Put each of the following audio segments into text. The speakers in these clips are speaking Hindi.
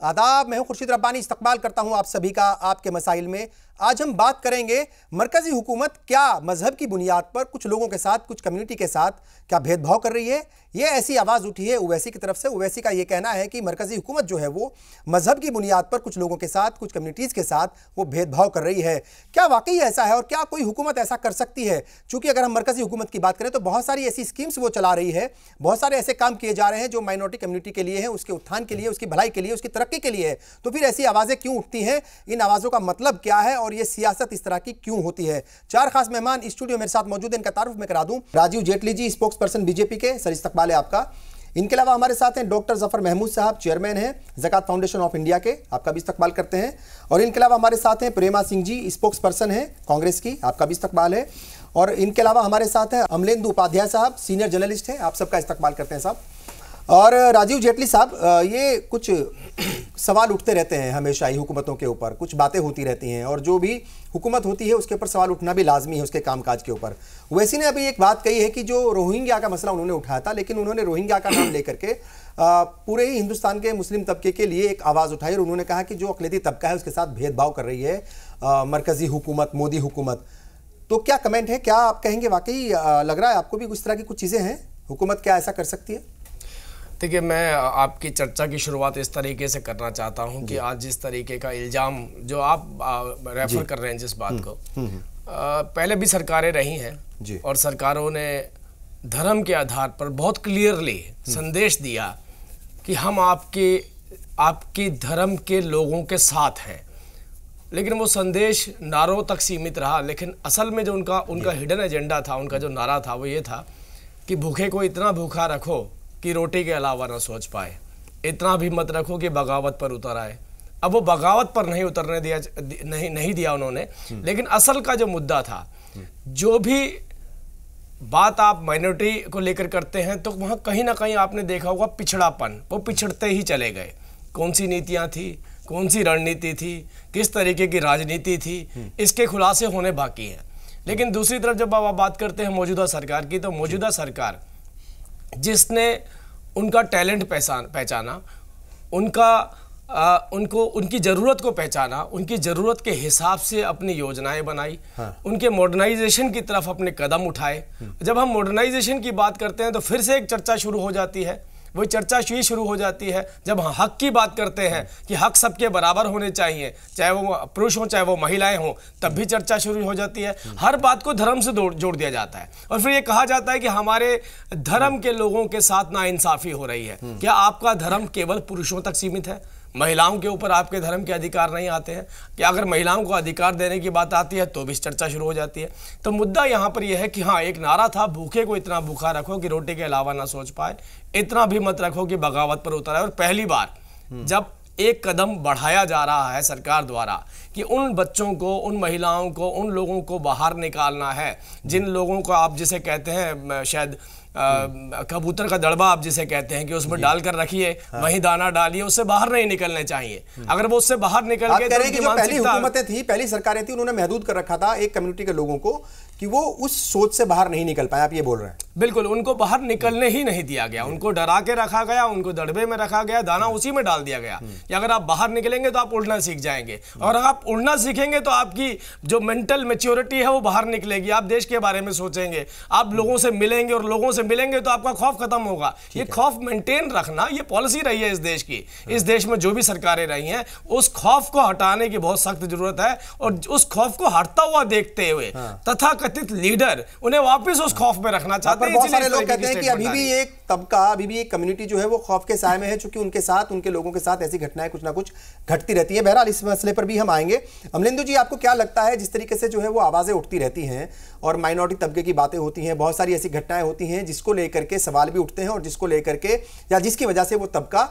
आदाब, मैं हूं खुर्शीद रब्बानी। इस्तकबाल करता हूं आप सभी का आपके मसाइल में। आज हम बात करेंगे मरकजी हुकूमत क्या मजहब की बुनियाद पर कुछ लोगों के साथ, कुछ कम्युनिटी के साथ क्या भेदभाव कर रही है। ये ऐसी आवाज़ उठी है ओवैसी की तरफ से। ओवैसी का ये कहना है कि मरकजी हुकूमत जो है वो मजहब की बुनियाद पर कुछ लोगों के साथ, कुछ कम्युनिटीज़ के साथ वो भेदभाव कर रही है। क्या वाकई ऐसा है और क्या कोई हुकूमत ऐसा कर सकती है? चूंकि अगर हम मरकजी हुकूमत की बात करें तो बहुत सारी ऐसी स्कीम्स वो चला रही है, बहुत सारे ऐसे काम किए जा रहे हैं जो माइनॉरिटी कम्युनिटी के लिए है, उसके उत्थान के लिए, उसकी भलाई के लिए, उसकी तरक्की के लिए है। तो फिर ऐसी आवाज़ें क्यों उठती हैं? इन आवाज़ों का मतलब क्या है और ये सियासत इस तरह की क्यों होती है? चार खास मेहमान स्टूडियो मेरे साथ मौजूद हैं, इनका तारुफ मैं करा दूं। Rajiv Jaitley ji, spokes person BJP के, सर इस्तकबाल है आपका। इनके अलावा हमारे साथ हैं डॉक्टर जफर महमूद साहब, चेयरमैन हैं ज़कात फाउंडेशन ऑफ इंडिया के, आपका भी इस्तकबाल करते हैं। और इनके अलावा हमारे साथ हैं प्रेमा सिंह जी, स्पोक्स पर्सन हैं कांग्रेस की, आपका भी इस्तकबाल है। और इनके अलावा हमारे साथ हैं अमलेंदु उपाध्याय साहब, सीनियर जर्नलिस्ट हैं, आप सबका इस्तकबाल करते हैं साहब। और राजीव जेटली साहब, ये कुछ सवाल उठते रहते हैं हमेशा ही हुकूमतों के ऊपर, कुछ बातें होती रहती हैं और जो भी हुकूमत होती है उसके ऊपर सवाल उठना भी लाजमी है उसके कामकाज के ऊपर। वैसी ने अभी एक बात कही है कि जो रोहिंग्या का मसला उन्होंने उठाया था, लेकिन उन्होंने रोहिंग्या का नाम लेकर के पूरे ही हिंदुस्तान के मुस्लिम तबके के लिए एक आवाज़ उठाई और उन्होंने कहा कि जो अक़लियती तबका है उसके साथ भेदभाव कर रही है मरकज़ी हुकूमत, मोदी हुकूमत। तो क्या कमेंट है? क्या आप कहेंगे वाकई लग रहा है आपको भी उस तरह की कुछ चीज़ें हैं? हुकूमत क्या ऐसा कर सकती है? देखिए, मैं आपकी चर्चा की शुरुआत इस तरीके से करना चाहता हूं कि आज जिस तरीके का इल्ज़ाम जो आप रेफर कर रहे हैं जिस बात को, पहले भी सरकारें रही हैं और सरकारों ने धर्म के आधार पर बहुत क्लियरली संदेश दिया कि हम आपके धर्म के लोगों के साथ हैं। लेकिन वो संदेश नारों तक सीमित रहा, लेकिन असल में जो उनका हिडन एजेंडा था, उनका जो नारा था वो ये था कि भूखे को इतना भूखा रखो कि रोटी के अलावा ना सोच पाए, इतना भी मत रखो कि बगावत पर उतर आए। अब वो बगावत पर नहीं उतरने दिया, नहीं दिया उन्होंने। लेकिन असल का जो मुद्दा था, जो भी बात आप माइनॉरिटी को लेकर करते हैं तो वहाँ कहीं ना कहीं आपने देखा होगा पिछड़ापन, वो पिछड़ते ही चले गए। कौन सी नीतियाँ थी, कौन सी रणनीति थी, किस तरीके की राजनीति थी, इसके खुलासे होने बाकी हैं। लेकिन दूसरी तरफ जब आप बात करते हैं मौजूदा सरकार की, तो मौजूदा सरकार जिसने उनका टैलेंट पहचाना, उनकी ज़रूरत को पहचाना, उनकी ज़रूरत के हिसाब से अपनी योजनाएं बनाई, उनके मॉडर्नाइजेशन की तरफ अपने कदम उठाए। जब हम मॉडर्नाइजेशन की बात करते हैं तो फिर से एक चर्चा शुरू हो जाती है। वही चर्चा शुरू हो जाती है जब हम हक की बात करते हैं कि हक सबके बराबर होने चाहिए, चाहे वो पुरुष हों चाहे वो महिलाएं हों, तब भी चर्चा शुरू हो जाती है। हर बात को धर्म से जोड़ दिया जाता है और फिर ये कहा जाता है कि हमारे धर्म के लोगों के साथ नाइंसाफी हो रही है। क्या आपका धर्म केवल पुरुषों तक सीमित है? महिलाओं के ऊपर आपके धर्म के अधिकार नहीं आते हैं? क्या अगर महिलाओं को अधिकार देने की बात आती है तो भी चर्चा शुरू हो जाती है? तो मुद्दा यहाँ पर यह है कि हाँ, एक नारा था, भूखे को इतना भूखा रखो कि रोटी के अलावा ना सोच पाए, इतना भी मत रखो कि बगावत पर उतर आए। और पहली बार जब एक कदम बढ़ाया जा रहा है सरकार द्वारा कि उन बच्चों को, उन महिलाओं को, उन लोगों को बाहर निकालना है जिन लोगों को आप जिसे कहते हैं शायद कबूतर का दड़बा आप जिसे कहते हैं कि उसमें डालकर रखिए, वहीं दाना डालिए, उससे बाहर नहीं निकलने चाहिए। अगर वो उससे बाहर निकल गए तो जो पहली हुकूमतें थी, पहली सरकारें थी, उन्होंने महदूद कर रखा था एक कम्युनिटी के लोगों को कि वो उस सोच से बाहर नहीं निकल पाए। आप ये बोल रहे हैं? बिल्कुल, उनको बाहर निकलने ही नहीं दिया गया, उनको डरा के रखा गया, उनको दड़बे में रखा गया, दाना उसी में डाल दिया गया कि अगर आप बाहर निकलेंगे तो आप उड़ना सीख जाएंगे, और अगर आप उड़ना सीखेंगे तो आपकी जो मेंटल मैच्योरिटी है वो बाहर निकलेगी, आप देश के बारे में सोचेंगे, आप लोगों से मिलेंगे और लोगों से मिलेंगे तो आपका खौफ खत्म होगा। ये खौफ मेंटेन रखना ये पॉलिसी रही है इस देश की। इस देश में जो भी सरकारें रही हैं उस खौफ को हटाने की बहुत सख्त जरूरत है, और उस खौफ को हटता हुआ देखते हुए तथाकथित लीडर उन्हें वापस उस खौफ में रखना चाहते हैं। बहुत सारे लोग कहते हैं कि अभी भी एक तबका, अभी भी एक कम्युनिटी जो है वो खौफ के साए में है, चूंकि उनके साथ, उनके लोगों के साथ ऐसी घटनाएं कुछ ना कुछ घटती रहती है। बहरहाल इस मसले पर भी हम आएंगे। अमलेंदु जी, आपको क्या लगता है जिस तरीके से जो है वो आवाजें उठती रहती हैं और माइनॉरिटी तबके की बातें होती हैं, बहुत सारी ऐसी घटनाएं होती हैं जिसको लेकर के सवाल भी उठते हैं और जिसको लेकर के या जिसकी वजह से वो तबका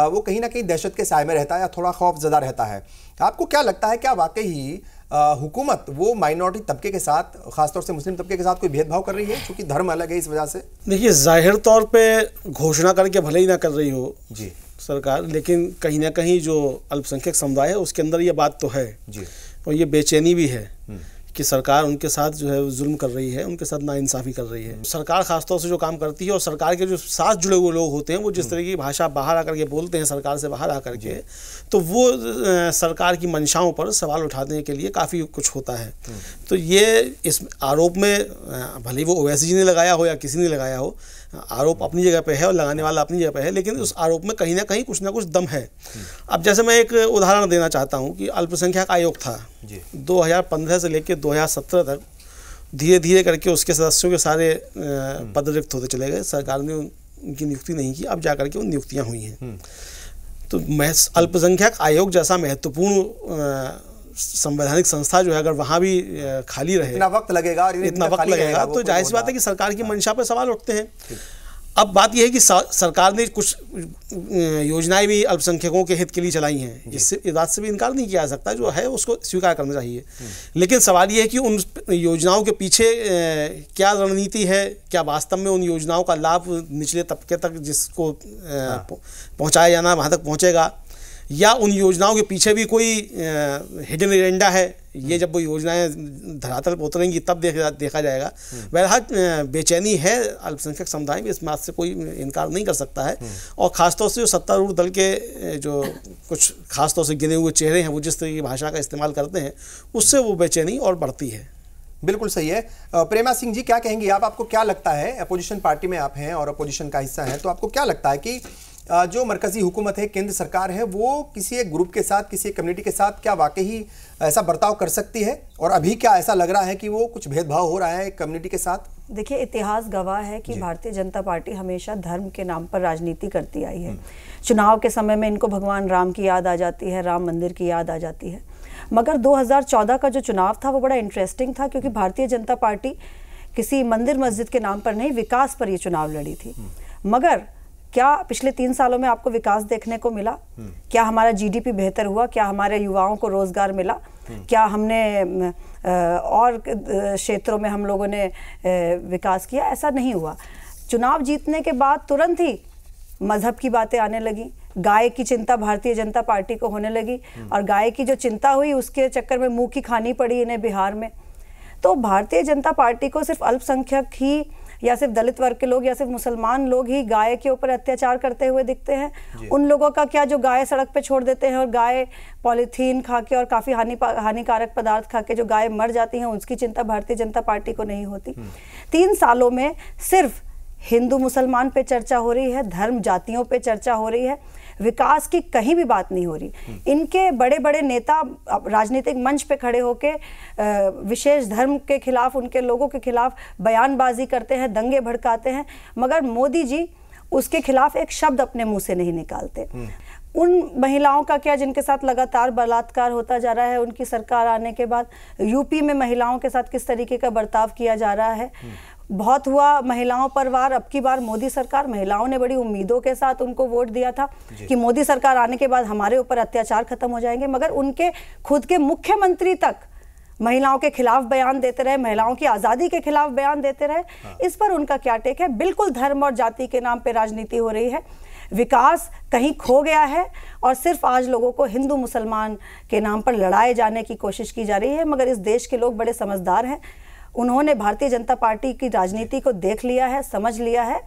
वो कहीं ना कहीं दहशत के साए में रहता है या थोड़ा खौफजदा रहता है, आपको क्या लगता है क्या वाकई हुकूमत वो माइनॉरिटी तबके के साथ, खासतौर से मुस्लिम तबके के साथ कोई भेदभाव कर रही है क्योंकि धर्म अलग है इस वजह से? देखिए, जाहिर तौर पे घोषणा करके भले ही ना कर रही हो जी सरकार, लेकिन कहीं ना कहीं जो अल्पसंख्यक समुदाय है उसके अंदर ये बात तो है जी, और ये बेचैनी भी है कि सरकार उनके साथ जो है जुल्म कर रही है, उनके साथ नाइंसाफ़ी कर रही है। सरकार खासतौर से जो काम करती है और सरकार के जो साथ जुड़े हुए लोग होते हैं वो जिस तरह की भाषा बाहर आकर के बोलते हैं सरकार से बाहर आकर के, तो वो सरकार की मंशाओं पर सवाल उठाने के लिए काफ़ी कुछ होता है। तो ये इस आरोप में भले वो ओवैसी जी ने लगाया हो या किसी ने लगाया हो, आरोप अपनी जगह पे है और लगाने वाला अपनी जगह पे है, लेकिन उस आरोप में कहीं ना कुछ दम है। अब जैसे मैं एक उदाहरण देना चाहता हूँ कि अल्पसंख्यक आयोग था 2015 से लेकर 2017 तक, धीरे धीरे करके उसके सदस्यों के सारे पद रिक्त होते चले गए। सरकार ने उनकी नियुक्ति नहीं की, अब जा करके उन नियुक्तियाँ हुई हैं। तो अल्पसंख्यक आयोग जैसा महत्वपूर्ण संवैधानिक संस्था जो है, अगर वहाँ भी खाली रहे, इतना वक्त लगेगा तो जाहिर सी बात है कि सरकार की मंशा पर सवाल उठते हैं। अब बात यह है कि सरकार ने कुछ योजनाएं भी अल्पसंख्यकों के हित के लिए चलाई हैं, इस बात से भी इनकार नहीं किया जा सकता, जो है उसको स्वीकार करना चाहिए। लेकिन सवाल ये है कि उन योजनाओं के पीछे क्या रणनीति है, क्या वास्तव में उन योजनाओं का लाभ निचले तबके तक जिसको पहुँचाया जाना वहाँ तक पहुँचेगा, या उन योजनाओं के पीछे भी कोई हिडन एजेंडा है। ये जब वो योजनाएं धरातल पर उतरेंगी तब देखा जाएगा। बहरहाल बेचैनी है अल्पसंख्यक समुदाय में, इस बात से कोई इनकार नहीं कर सकता है। और ख़ासतौर से जो सत्तारूढ़ दल के जो कुछ खासतौर से गिने हुए चेहरे हैं, वो जिस तरह की भाषा का इस्तेमाल करते हैं, उससे वो बेचैनी और बढ़ती है। बिल्कुल सही है। प्रेमा सिंह जी, क्या कहेंगी आप? आपको क्या लगता है, अपोजिशन पार्टी में आप हैं और अपोजिशन का हिस्सा हैं, तो आपको क्या लगता है कि जो मरकजी हुकूमत है, केंद्र सरकार है, वो किसी एक ग्रुप के साथ, किसी एक कम्युनिटी के साथ क्या वाकई ऐसा बर्ताव कर सकती है? और अभी क्या ऐसा लग रहा है कि वो कुछ भेदभाव हो रहा है कम्युनिटी के साथ? देखिए, इतिहास गवाह है कि भारतीय जनता पार्टी हमेशा धर्म के नाम पर राजनीति करती आई है। चुनाव के समय में इनको भगवान राम की याद आ जाती है, राम मंदिर की याद आ जाती है। मगर 2014 का जो चुनाव था वो बड़ा इंटरेस्टिंग था, क्योंकि भारतीय जनता पार्टी किसी मंदिर मस्जिद के नाम पर नहीं, विकास पर ये चुनाव लड़ी थी। मगर क्या पिछले 3 सालों में आपको विकास देखने को मिला? क्या हमारा जीडीपी बेहतर हुआ? क्या हमारे युवाओं को रोजगार मिला? क्या हमने और क्षेत्रों में हम लोगों ने विकास किया? ऐसा नहीं हुआ। चुनाव जीतने के बाद तुरंत ही मजहब की बातें आने लगी, गाय की चिंता भारतीय जनता पार्टी को होने लगी, और गाय की जो चिंता हुई उसके चक्कर में मुंह की खानी पड़ी इन्हें बिहार में। तो भारतीय जनता पार्टी को सिर्फ अल्पसंख्यक ही या सिर्फ दलित वर्ग के लोग या सिर्फ मुसलमान लोग ही गाय के ऊपर अत्याचार करते हुए दिखते हैं। उन लोगों का क्या जो गाय सड़क पे छोड़ देते हैं और गाय पॉलीथीन खा के और काफ़ी हानिकारक पदार्थ खा के जो गाय मर जाती हैं, उसकी चिंता भारतीय जनता पार्टी को नहीं होती। 3 सालों में सिर्फ हिंदू मुसलमान पे चर्चा हो रही है, धर्म जातियों पे चर्चा हो रही है, विकास की कहीं भी बात नहीं हो रही। इनके बड़े बड़े नेता राजनीतिक मंच पे खड़े होके विशेष धर्म के खिलाफ, उनके लोगों के खिलाफ बयानबाजी करते हैं, दंगे भड़काते हैं, मगर मोदी जी उसके खिलाफ एक शब्द अपने मुंह से नहीं निकालते। उन महिलाओं का क्या जिनके साथ लगातार बलात्कार होता जा रहा है, उनकी सरकार आने के बाद यूपी में महिलाओं के साथ किस तरीके का बर्ताव किया जा रहा है, बहुत हुआ महिलाओं पर वार। अब की बार मोदी सरकार, महिलाओं ने बड़ी उम्मीदों के साथ उनको वोट दिया था कि मोदी सरकार आने के बाद हमारे ऊपर अत्याचार खत्म हो जाएंगे, मगर उनके खुद के मुख्यमंत्री तक महिलाओं के खिलाफ बयान देते रहे, महिलाओं की आज़ादी के खिलाफ बयान देते रहे। इस पर उनका क्या टेक है? बिल्कुल धर्म और जाति के नाम पे राजनीति हो रही है, विकास कहीं खो गया है और सिर्फ आज लोगों को हिंदू मुसलमान के नाम पर लड़ाए जाने की कोशिश की जा रही है। मगर इस देश के लोग बड़े समझदार हैं, उन्होंने भारतीय जनता पार्टी की राजनीति को देख लिया है, समझ लिया है,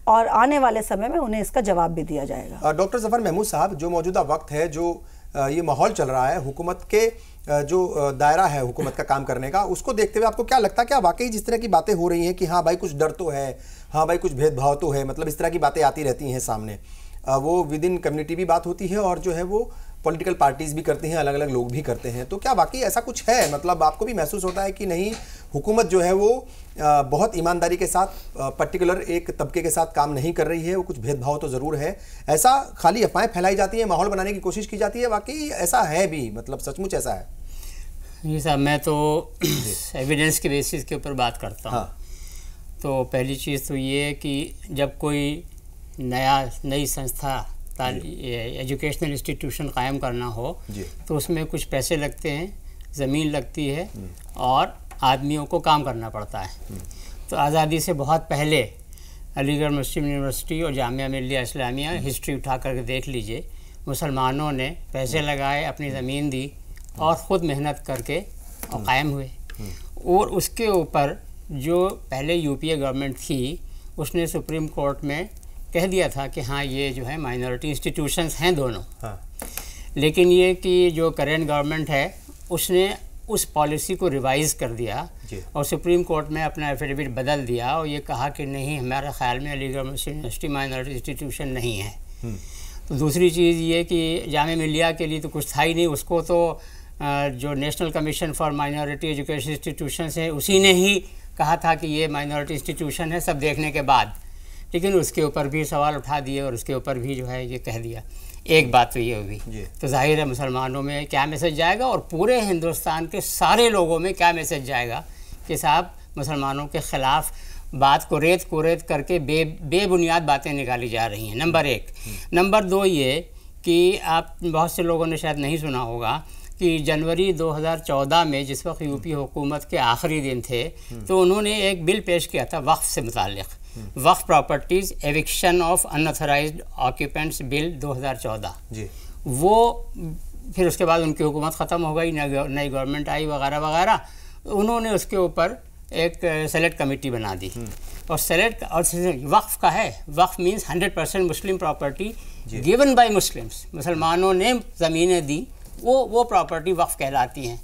और आने वाले समय में उन्हें इसका जवाब भी दिया जाएगा। डॉक्टर जफर महमूद साहब, जो मौजूदा वक्त है, जो ये माहौल चल रहा है, हुकूमत के जो दायरा है हुकूमत का काम करने का, उसको देखते हुए आपको क्या लगता है? क्या वाकई जिस तरह की बातें हो रही हैं कि हाँ भाई कुछ डर तो है, हाँ भाई कुछ भेदभाव तो है, मतलब इस तरह की बातें आती रहती हैं सामने, वो विद इन कम्युनिटी भी बात होती है और जो है वो पॉलिटिकल पार्टीज भी करती हैं, अलग अलग लोग भी करते हैं, तो क्या वाकई ऐसा कुछ है? मतलब आपको भी महसूस होता है कि नहीं, हुकूमत जो है वो बहुत ईमानदारी के साथ पर्टिकुलर एक तबके के साथ काम नहीं कर रही है, वो कुछ भेदभाव तो ज़रूर है, ऐसा खाली अफवाहें फैलाई जाती हैं, माहौल बनाने की कोशिश की जाती है, वाकई ऐसा है भी? मतलब सचमुच ऐसा है? जी साहब, मैं तो एविडेंस के बेसिस के ऊपर बात करता हूँ। तो पहली चीज़ तो ये है कि जब कोई नई संस्था एजुकेशनल इंस्टीट्यूशन कायम करना हो तो उसमें कुछ पैसे लगते हैं, ज़मीन लगती है और आदमियों को काम करना पड़ता है। तो आज़ादी से बहुत पहले अलीगढ़ मुस्लिम यूनिवर्सिटी और जामिया मिल्लिया इस्लामिया, हिस्ट्री उठा करके देख लीजिए, मुसलमानों ने पैसे लगाए, अपनी ज़मीन दी और ख़ुद मेहनत करके और कायम हुए। और उसके ऊपर जो पहले यूपीए गवर्नमेंट थी उसने सुप्रीम कोर्ट में कह दिया था कि हाँ ये जो है माइनॉरिटी इंस्टीट्यूशंस हैं दोनों। हाँ। लेकिन ये कि जो करेंट गवर्नमेंट है उसने उस पॉलिसी को रिवाइज़ कर दिया और सुप्रीम कोर्ट में अपना एफिडेविट बदल दिया और ये कहा कि नहीं, हमारे ख्याल में अलीगढ़ मुस्लिम यूनिवर्सिटी माइनॉरिटी इंस्टीट्यूशन नहीं है। तो दूसरी चीज़ ये कि जामिया मिल्लिया के लिए तो कुछ था ही नहीं, उसको तो जो national commission for minority education institutions है उसी ने ही कहा था कि ये माइनॉरिटी इंस्टीट्यूशन है सब देखने के बाद, लेकिन उसके ऊपर भी सवाल उठा दिए और उसके ऊपर भी जो है ये कह दिया। एक बात तो ये हुई, तो जाहिर है मुसलमानों में क्या मैसेज जाएगा और पूरे हिंदुस्तान के सारे लोगों में क्या मैसेज जाएगा कि साहब मुसलमानों के ख़िलाफ़ बात को रेत करके बेबुनियाद बातें निकाली जा रही हैं, नंबर एक। नंबर दो ये कि आप बहुत से लोगों ने शायद नहीं सुना होगा कि जनवरी 2014 में जिस वक्त यूपी हुकूमत के आखिरी दिन थे तो उन्होंने एक बिल पेश किया था वक्फ से मुताल्लिक़, वक्फ properties eviction of unauthorised occupants bill 2014 जी। वो फिर उसके बाद उनकी हुकूमत ख़त्म हो गई, नई गवर्नमेंट आई वगैरह वगैरह, उन्होंने उसके ऊपर एक सेलेक्ट कमेटी बना दी और सेलेक्ट और वक्फ का है, वक्फ means 100% Muslim property given by Muslims, मुसलमानों ने ज़मीनें दी, वो प्रॉपर्टी वक्फ कहलाती हैं।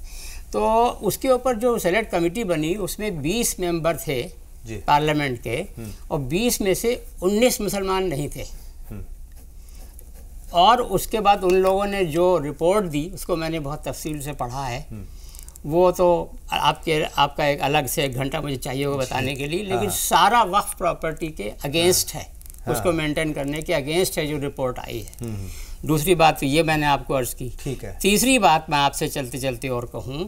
तो उसके ऊपर जो सेलेक्ट कमेटी बनी उसमें 20 मेंबर थे पार्लियामेंट के और 20 में से 19 मुसलमान नहीं थे। और उसके बाद उन लोगों ने जो रिपोर्ट दी उसको मैंने बहुत तफसील से पढ़ा है, वो तो आपका एक अलग से 1 घंटा मुझे चाहिए वो बताने के लिए, लेकिन सारा वक्फ प्रॉपर्टी के अगेंस्ट है, उसको मेंटेन करने के अगेंस्ट है जो रिपोर्ट आई है। दूसरी बात तो ये मैंने आपको अर्ज़ की। ठीक है। तीसरी बात मैं आपसे चलते चलते और कहूँ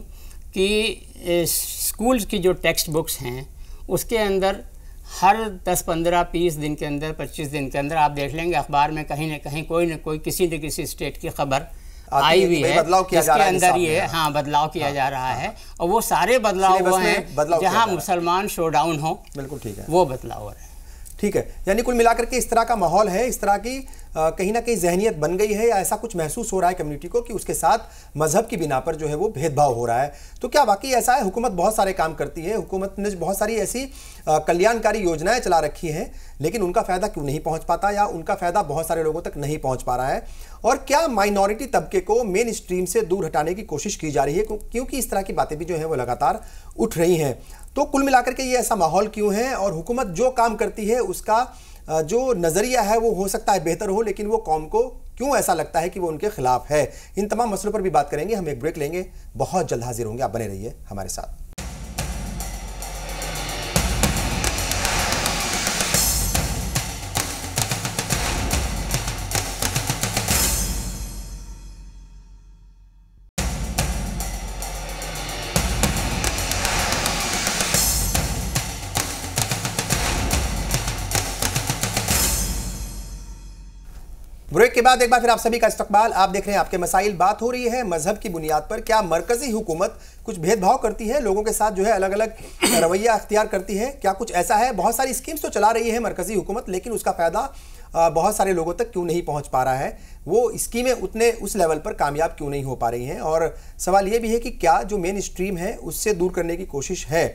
कि स्कूल्स की जो टेक्स्ट बुक्स हैं उसके अंदर हर 10-15-20 दिन के अंदर 25 दिन के अंदर आप देख लेंगे अखबार में कहीं ना कहीं कोई न कोई किसी न किसी स्टेट की खबर आई हुई है जिसके अंदर ये बदलाव किया जा रहा है और वो सारे बदलाव वो हैं जहाँ मुसलमान शोडाउन हो। बिल्कुल ठीक है, वो बदलाव हो रहे हैं। ठीक है, यानी कुल मिलाकर के इस तरह का माहौल है, इस तरह की कहीं ना कहीं जहनियत बन गई है या ऐसा कुछ महसूस हो रहा है कम्युनिटी को कि उसके साथ मजहब की बिना पर जो है वो भेदभाव हो रहा है। तो क्या वाकई ऐसा है? हुकूमत बहुत सारे काम करती है, हुकूमत ने बहुत सारी ऐसी कल्याणकारी योजनाएं चला रखी हैं, लेकिन उनका फ़ायदा क्यों नहीं पहुंच पाता या उनका फ़ायदा बहुत सारे लोगों तक नहीं पहुंच पा रहा है? और क्या माइनॉरिटी तबके को मेन स्ट्रीम से दूर हटाने की कोशिश की जा रही है, क्योंकि इस तरह की बातें भी जो हैं वो लगातार उठ रही हैं? तो कुल मिलाकर के ये ऐसा माहौल क्यों है और हुकूमत जो काम करती है उसका जो नज़रिया है वो हो सकता है बेहतर हो, लेकिन वो कौम को क्यों ऐसा लगता है कि वो उनके खिलाफ है? इन तमाम मसलों पर भी बात करेंगे। हम एक ब्रेक लेंगे, बहुत जल्द हाजिर होंगे, आप बने रहिए हमारे साथ। ब्रेक के बाद एक बार फिर आप सभी का इस्तकबाल। आप देख रहे हैं आपके मसाइल। बात हो रही है मजहब की बुनियाद पर। क्या मरकजी हुकूमत कुछ भेदभाव करती है, लोगों के साथ जो है अलग अलग रवैया अख्तियार करती है? क्या कुछ ऐसा है? बहुत सारी स्कीम्स तो चला रही है मरकजी हुकूमत, लेकिन उसका फ़ायदा बहुत सारे लोगों तक क्यों नहीं पहुंच पा रहा है? वो स्कीमें उस लेवल पर कामयाब क्यों नहीं हो पा रही हैं? और सवाल ये भी है कि क्या जो मेन स्ट्रीम है उससे दूर करने की कोशिश है?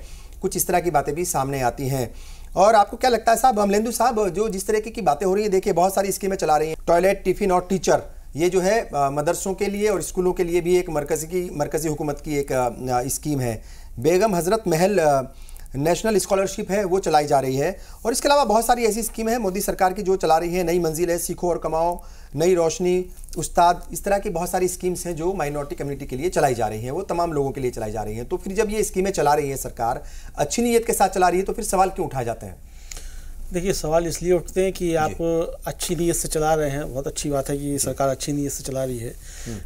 कुछ इस तरह की बातें भी सामने आती हैं। और आपको क्या लगता है साहब, अमलेंदु साहब, जो जिस तरह की बातें हो रही है, देखिए बहुत सारी स्कीमें चला रही हैं, टॉयलेट, टिफ़िन और टीचर, ये जो है मदरसों के लिए और स्कूलों के लिए भी एक मरकज़ी हुकूमत की एक स्कीम है। बेगम हज़रत महल नेशनल स्कॉलरशिप है वो चलाई जा रही है। और इसके अलावा बहुत सारी ऐसी स्कीमें हैं मोदी सरकार की जो चला रही है। नई मंजिल है, सीखो और कमाओ, नई रोशनी, उस्ताद, इस तरह की बहुत सारी स्कीम्स हैं जो माइनॉरिटी कम्युनिटी के लिए चलाई जा रही हैं, वो तमाम लोगों के लिए चलाई जा रही हैं। तो फिर जब ये स्कीमें चला रही है सरकार, अच्छी नीयत के साथ चला रही है, तो फिर सवाल क्यों उठाए जाते हैं? देखिए, सवाल इसलिए उठते हैं कि आप अच्छी नीयत से चला रहे हैं, बहुत अच्छी बात है कि सरकार अच्छी नीयत से चला रही है,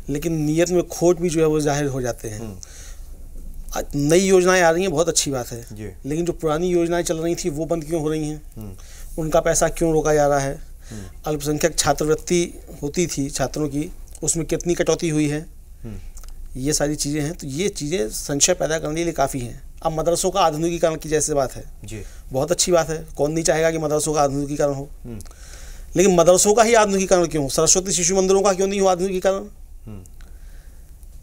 लेकिन नीयत में खोट भी जो है वो जाहिर हो जाते हैं। नई योजनाएं आ रही हैं, बहुत अच्छी बात है, लेकिन जो पुरानी योजनाएं चल रही थी वो बंद क्यों हो रही हैं? उनका पैसा क्यों रोका जा रहा है? अल्पसंख्यक छात्रवृत्ति होती थी छात्रों की, उसमें कितनी कटौती हुई है? ये सारी चीज़ें हैं। तो ये चीज़ें संशय पैदा करने के लिए काफ़ी हैं। अब मदरसों का आधुनिकीकरण की जैसे बात है जी, बहुत अच्छी बात है, कौन नहीं चाहेगा कि मदरसों का आधुनिकीकरण हो, लेकिन मदरसों का ही आधुनिकीकरण क्यों? सरस्वती शिशु मंदिरों का क्यों नहीं हो आधुनिकीकरण?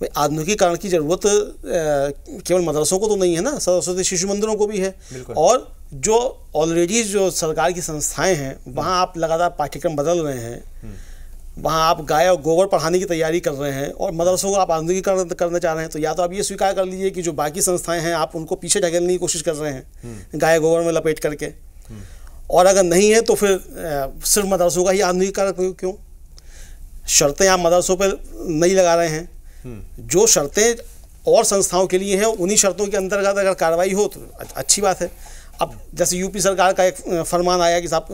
भाई आधुनिकीकरण की जरूरत केवल मदरसों को तो नहीं है ना, सरस्वती शिशु मंदिरों को भी है। और जो ऑलरेडी जो सरकार की संस्थाएं हैं वहाँ आप लगातार पाठ्यक्रम बदल रहे हैं, वहाँ आप गाय और गोबर पढ़ाने की तैयारी कर रहे हैं और मदरसों को आप आधुनिकीकरण करना चाह रहे हैं, तो या तो आप ये स्वीकार कर लीजिए कि जो बाकी संस्थाएं हैं आप उनको पीछे ढकेलने की कोशिश कर रहे हैं गाय गोबर में लपेट करके, और अगर नहीं है तो फिर सिर्फ मदरसों का ही आधुनिकीकरण क्यों? शर्तें आप मदरसों पर नहीं लगा रहे हैं, जो शर्तें और संस्थाओं के लिए हैं उन्हीं शर्तों के अंतर्गत अगर कार्रवाई हो तो अच्छी बात है। अब जैसे यूपी सरकार का एक फरमान आया कि साहब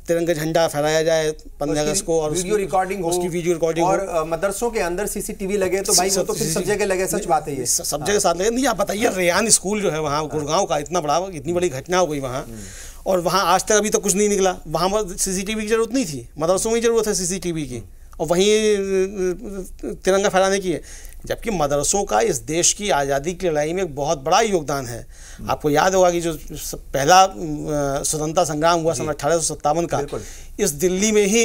तिरंगा झंडा फहराया जाए 15 अगस्त को, और वीडियो रिकॉर्डिंग हो, उसकी वीडियो रिकॉर्डिंग और मदरसों के अंदर सीसीटीवी लगे, तो भाई वो तो फिर सब जगह लगे। सच बात है ये, सब जगह साथ लगे। नहीं आप बताइए, रेयान स्कूल जो है वहाँ गुड़गांव का, इतनी बड़ी घटना हो गई वहाँ, और वहाँ आज तक अभी तक कुछ नहीं निकला। वहाँ पर सीसीटीवी की जरूरत नहीं थी, मदरसों में जरूरत है सीसीटीवी की, और वहीं तिरंगा फहराने की है। जबकि मदरसों का इस देश की आज़ादी की लड़ाई में एक बहुत बड़ा योगदान है। आपको याद होगा कि जो पहला स्वतंत्रता संग्राम हुआ सन 1857 का, इस दिल्ली में ही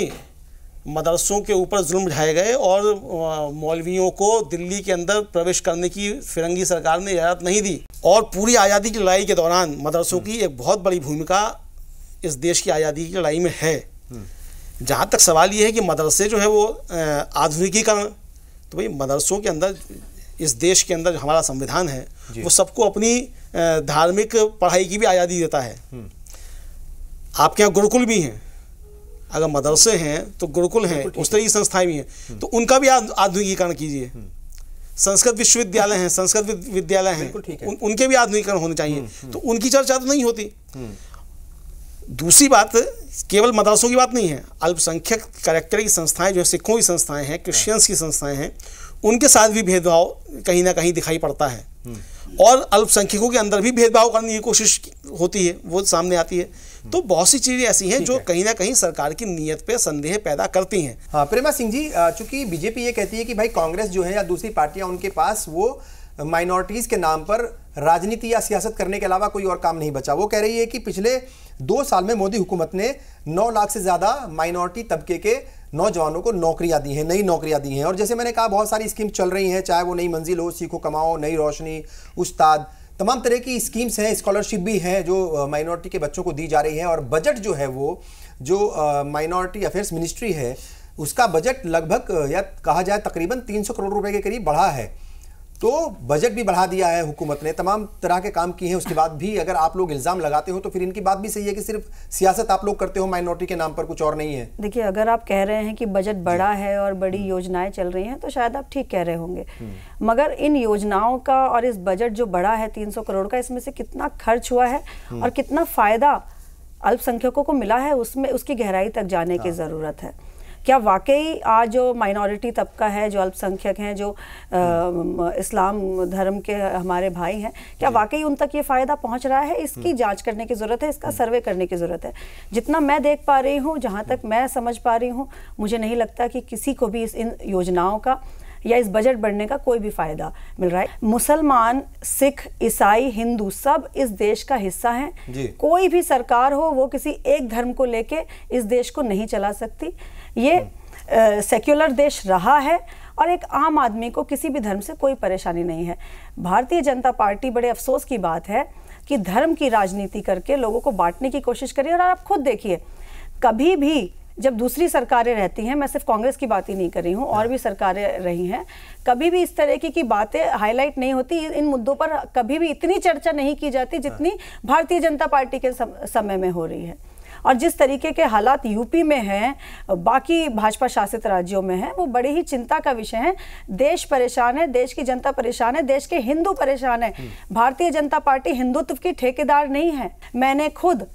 मदरसों के ऊपर जुल्म ढाए गए और मौलवियों को दिल्ली के अंदर प्रवेश करने की फिरंगी सरकार ने इजाज़त नहीं दी। और पूरी आज़ादी की लड़ाई के दौरान मदरसों की एक बहुत बड़ी भूमिका इस देश की आज़ादी की लड़ाई में है। जहाँ तक सवाल ये है कि मदरसे जो है वो आधुनिकीकरण, तो भाई मदरसों के अंदर, इस देश के अंदर हमारा संविधान है वो सबको अपनी धार्मिक पढ़ाई की भी आज़ादी देता है। आपके यहाँ गुरुकुल भी हैं, अगर मदरसे हैं तो गुरुकुल हैं, उस तरह की संस्थाएं भी हैं, तो उनका भी आधुनिकीकरण कीजिए। संस्कृत विश्वविद्यालय हैं, संस्कृत विद्यालय हैं, उनके भी आधुनिकीकरण होने चाहिए, तो उनकी चर्चा तो नहीं होती। दूसरी बात, केवल मदरसों की बात नहीं है, अल्पसंख्यक कैरेक्टर की संस्थाएं जो है, सिखों की संस्थाएं हैं, क्रिश्चियंस की संस्थाएं हैं, उनके साथ भी भेदभाव कहीं ना कहीं दिखाई पड़ता है, और अल्पसंख्यकों के अंदर भी भेदभाव करने की कोशिश होती है, वो सामने आती है। तो बहुत सी चीज़ें ऐसी हैं जो कहीं ना कहीं सरकार की नीयत पे संदेह पैदा करती हैं। हाँ प्रेमा सिंह जी, चूंकि बीजेपी ये कहती है कि भाई कांग्रेस जो है या दूसरी पार्टियां, उनके पास वो माइनॉरिटीज़ के नाम पर राजनीति या सियासत करने के अलावा कोई और काम नहीं बचा। वो कह रही है कि पिछले 2 साल में मोदी हुकूमत ने 9 लाख से ज़्यादा माइनॉरिटी तबके के नौजवानों को नौकरियां दी हैं, नई नौकरियां दी हैं। और जैसे मैंने कहा, बहुत सारी स्कीम चल रही हैं, चाहे वो नई मंजिल हो, सीखो कमाओ, नई रोशनी, उस्ताद, तमाम तरह की स्कीम्स हैं, स्कॉलरशिप भी हैं जो माइनॉरिटी के बच्चों को दी जा रही है। और बजट जो है वो जो माइनॉरिटी अफेयर्स मिनिस्ट्री है उसका बजट लगभग, या कहा जाए तकरीबन 300 करोड़ रुपए के करीब बढ़ा है। तो बजट भी बढ़ा दिया है हुकूमत ने, तमाम तरह के काम किए हैं। उसके बाद भी अगर आप लोग इल्ज़ाम लगाते हो तो फिर इनकी बात भी सही है कि सिर्फ सियासत आप लोग करते हो माइनॉरिटी के नाम पर, कुछ और नहीं है। देखिए, अगर आप कह रहे हैं कि बजट बड़ा है और बड़ी योजनाएं चल रही हैं तो शायद आप ठीक कह रहे होंगे, मगर इन योजनाओं का और इस बजट जो बड़ा है 300 करोड़ का, इसमें से कितना खर्च हुआ है और कितना फ़ायदा अल्पसंख्यकों को मिला है, उसमें उसकी गहराई तक जाने की ज़रूरत है। क्या वाकई आज जो माइनॉरिटी तबका है, जो अल्पसंख्यक हैं, जो इस्लाम धर्म के हमारे भाई हैं, क्या वाकई उन तक ये फ़ायदा पहुंच रहा है? इसकी जांच करने की ज़रूरत है, इसका सर्वे करने की ज़रूरत है। जितना मैं देख पा रही हूँ, जहाँ तक मैं समझ पा रही हूँ, मुझे नहीं लगता कि किसी को भी इन योजनाओं का या इस बजट बढ़ने का कोई भी फायदा मिल रहा है। मुसलमान, सिख, ईसाई, हिंदू सब इस देश का हिस्सा हैं। कोई भी सरकार हो वो किसी एक धर्म को लेके इस देश को नहीं चला सकती। ये सेक्युलर देश रहा है और एक आम आदमी को किसी भी धर्म से कोई परेशानी नहीं है। भारतीय जनता पार्टी, बड़े अफसोस की बात है कि धर्म की राजनीति करके लोगों को बांटने की कोशिश करी। और आप खुद देखिए, कभी भी जब दूसरी सरकारें रहती हैं, मैं सिर्फ कांग्रेस की बात ही नहीं कर रही हूँ, और भी सरकारें रही हैं, कभी भी इस तरह की बातें हाईलाइट नहीं होती, इन मुद्दों पर कभी भी इतनी चर्चा नहीं की जाती जितनी भारतीय जनता पार्टी के समय में हो रही है। और जिस तरीके के हालात यूपी में हैं, बाकी भाजपा शासित राज्यों में हैं, वो बड़ी ही चिंता का विषय है। देश परेशान है, देश की जनता परेशान है, देश के हिंदू परेशान है। भारतीय जनता पार्टी हिंदुत्व की ठेकेदार नहीं है। मैंने खुद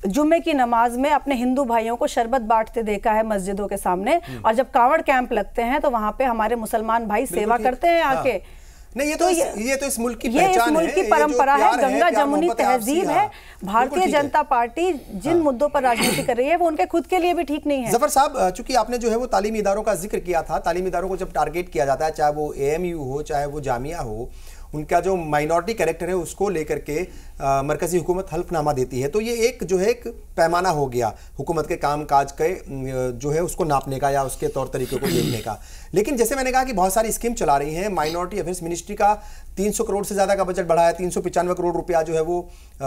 जुम्मे की नमाज में अपने हिंदू भाइयों को शरबत बांटते देखा है मस्जिदों के सामने, और जब कांवड़ कैंप लगते हैं तो वहां पे हमारे मुसलमान भाई सेवा करते हैं आके। नहीं, ये तो इस मुल्क की पहचान है, ये इस मुल्क की परंपरा है, गंगा जमुनी तहजीब है। भारतीय जनता पार्टी जिन मुद्दों पर राजनीति कर रही है वो उनके खुद के लिए भी ठीक नहीं है। जफर साहब, चूंकि आपने जो है वो तालीमी इदारों का जिक्र किया था, तालीमी इदारों को जब टारगेट किया जाता है, चाहे वो AMU हो, चाहे वो जामिया हो, उनका जो माइनॉरिटी कैरेक्टर है उसको लेकर के मरकजी हुकूमत हल्फनामा देती है। तो ये एक जो है एक पैमाना हो गया हुकूमत के कामकाज के जो है उसको नापने का या उसके तौर तरीके को देखने का। लेकिन जैसे मैंने कहा कि बहुत सारी स्कीम चला रही हैं, माइनॉरिटी अफेयर्स मिनिस्ट्री का 300 करोड़ से ज़्यादा का बजट बढ़ा है, 395 करोड़ रुपया जो है वो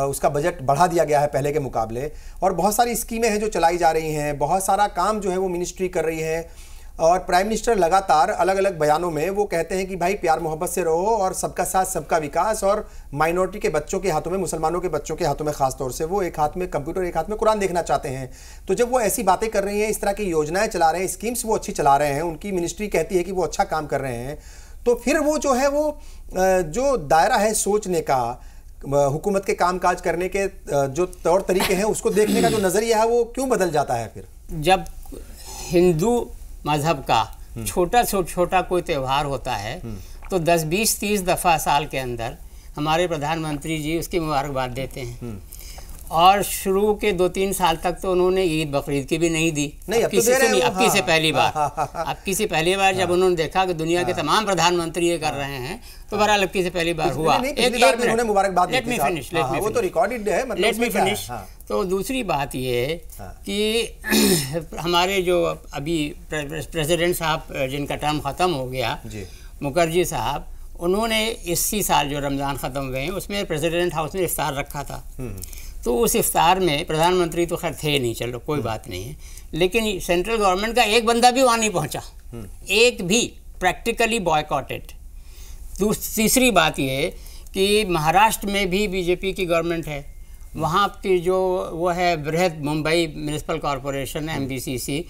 उसका बजट बढ़ा दिया गया है पहले के मुकाबले, और बहुत सारी स्कीमें हैं जो चलाई जा रही हैं, बहुत सारा काम जो है वो मिनिस्ट्री कर रही है। और प्राइम मिनिस्टर लगातार अलग अलग बयानों में वो कहते हैं कि भाई प्यार मोहब्बत से रहो और सबका साथ सबका विकास, और माइनॉरिटी के बच्चों के हाथों में, मुसलमानों के बच्चों के हाथों में खास तौर से वो एक हाथ में कंप्यूटर एक हाथ में कुरान देखना चाहते हैं। तो जब वो ऐसी बातें कर रही हैं, इस तरह की योजनाएं चला रहे हैं, स्कीम्स वो अच्छी चला रहे हैं, उनकी मिनिस्ट्री कहती है कि वो अच्छा काम कर रहे हैं, तो फिर वो जो है वो जो दायरा है सोचने का, हुकूमत के कामकाज करने के जो तौर तरीके हैं उसको देखने का जो नज़रिया है वो क्यों बदल जाता है? फिर जब हिंदू मजहब का छोटा कोई त्यौहार होता है तो 10, 20, 30 दफ़ा साल के अंदर हमारे प्रधानमंत्री जी उसकी मुबारकबाद देते हैं। और शुरू के 2-3 साल तक तो उन्होंने ईद बकरीद की भी नहीं दी। नहीं, अब की से पहली बार जब उन्होंने देखा कि दुनिया के तमाम प्रधानमंत्री ये कर रहे हैं तो बहरहाल अब की से पहली बार हुआ। Let me finish. तो दूसरी बात ये कि हमारे जो अभी प्रेसिडेंट साहब जिनका टर्म ख़त्म हो गया, मुखर्जी साहब, उन्होंने इसी साल जो रमज़ान ख़त्म हुए हैं उसमें प्रेसिडेंट हाउस में इफ्तार रखा था। तो उस इफ्तार में प्रधानमंत्री तो खैर थे नहीं, चलो कोई बात नहीं है, लेकिन सेंट्रल गवर्नमेंट का एक बंदा भी वहाँ नहीं पहुँचा, एक भी, प्रैक्टिकली बॉयकॉटेड। तीसरी बात ये कि महाराष्ट्र में भी बीजेपी की गवर्नमेंट है, वहाँ की जो वो है बृहद मुंबई म्यूनिसिपल कॉरपोरेशन है MBCC,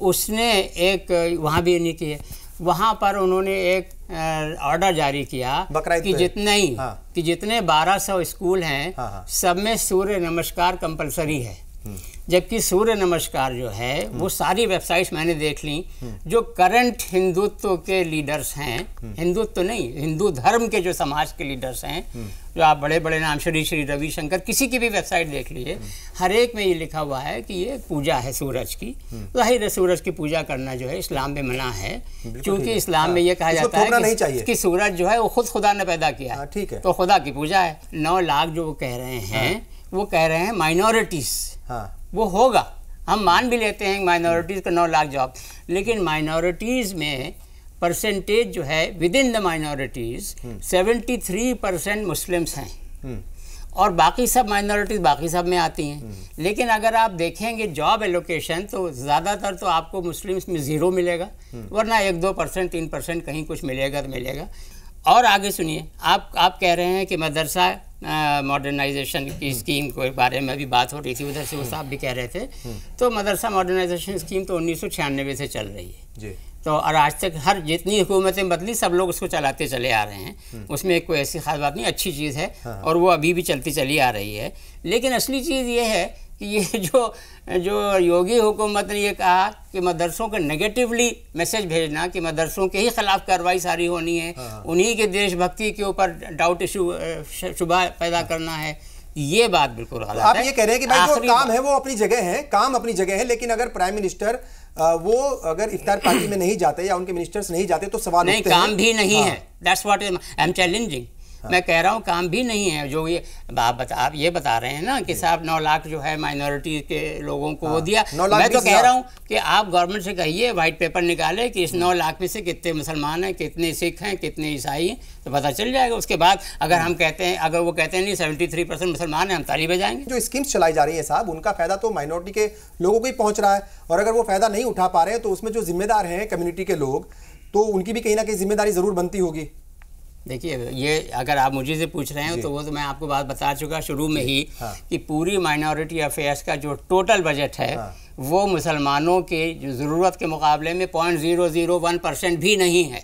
उसने एक वहाँ भी नहीं की है, वहाँ पर उन्होंने एक ऑर्डर जारी किया कि जितने 1200 स्कूल हैं सब में सूर्य नमस्कार कंपलसरी है। जबकि सूर्य नमस्कार जो है वो सारी वेबसाइट्स मैंने देख ली, जो करंट हिंदुत्व के लीडर्स हैं, हिंदुत्व नहीं, हिंदू धर्म के जो समाज के लीडर्स हैं, जो आप बड़े बड़े नाम श्री रविशंकर, किसी की भी वेबसाइट देख लीजिए, हर एक में ये लिखा हुआ है कि ये पूजा है सूरज की। जाहिर है सूरज की पूजा करना जो है इस्लाम में मना है, क्योंकि इस्लाम में ये कहा जाता है कि सूरज जो है वो खुद खुदा ने पैदा किया है, तो खुदा की पूजा है। 9 लाख जो वो कह रहे हैं, वो कह रहे हैं माइनॉरिटीज़, वो होगा, हम मान भी लेते हैं माइनॉरिटीज़ का 9 लाख जॉब, लेकिन माइनॉरिटीज़ में परसेंटेज जो है with in the minorities 73% Muslims हैं और बाकी सब माइनॉरिटीज़ बाकी सब में आती हैं। लेकिन अगर आप देखेंगे जॉब एलोकेशन तो ज़्यादातर तो आपको मुस्लिम्स में 0 मिलेगा, वरना 1-2%, 3% कहीं कुछ मिलेगा तो मिलेगा। और आगे सुनिए, आप कह रहे हैं कि मदरसा मॉडर्नाइजेशन की स्कीम के बारे में भी बात हो रही थी, उधर से वो साहब भी कह रहे थे। तो मदरसा मॉडर्नाइजेशन स्कीम तो 1996 से चल रही है जी। तो और आज तक हर जितनी हुकूमतें बदली सब लोग उसको चलाते चले आ रहे हैं, उसमें कोई ऐसी खास बात नहीं, अच्छी चीज़ है और वो अभी भी चलती चली आ रही है। लेकिन असली चीज़ ये है कि ये जो योगी हुकूमत ने ये कहा कि मदरसों को नेगेटिवली मैसेज भेजना कि मदरसों के ही खिलाफ कार्रवाई सारी होनी है, उन्हीं के देशभक्ति के ऊपर डाउट शुबा पैदा करना है, ये बात बिल्कुल गलत है। आप ये कह रहे हैं कि भाई जो काम है वो अपनी जगह है, काम अपनी जगह है, लेकिन अगर प्राइम मिनिस्टर वो अगर इफ्तार पार्टी में नहीं जाते या उनके मिनिस्टर्स नहीं जाते तो सवाल नहीं, काम भी नहीं है। That's what I am challenging. मैं कह रहा हूँ काम भी नहीं है। जो ये आप ये बता रहे हैं ना कि साहब 9 लाख जो है माइनॉरिटी के लोगों को वो दिया, मैं तो कह रहा हूँ कि आप गवर्नमेंट से कहिए वाइट पेपर निकाले कि इस 9 लाख में से कितने मुसलमान हैं, कितने सिख हैं, कितने ईसाई हैं, तो पता चल जाएगा। उसके बाद अगर हम कहते हैं, अगर वो कहते हैं नहीं 73% मुसलमान हैं, हम ताली बजाएंगे। जो स्कीम्स चलाई जा रही है साहब, उनका फायदा तो माइनॉरिटी के लोगों को ही पहुँच रहा है, और अगर वो फायदा नहीं उठा पा रहे हैं तो उसमें जो जिम्मेदार हैं कम्युनिटी के लोग, तो उनकी भी कहीं ना कहीं जिम्मेदारी ज़रूर बनती होगी। देखिए, ये अगर आप मुझे से पूछ रहे हैं तो वो तो मैं आपको बात बता चुका शुरू में ही कि पूरी माइनॉरिटी अफेयर्स का जो टोटल बजट है वो मुसलमानों के जो ज़रूरत के मुकाबले में 0.001% भी नहीं है।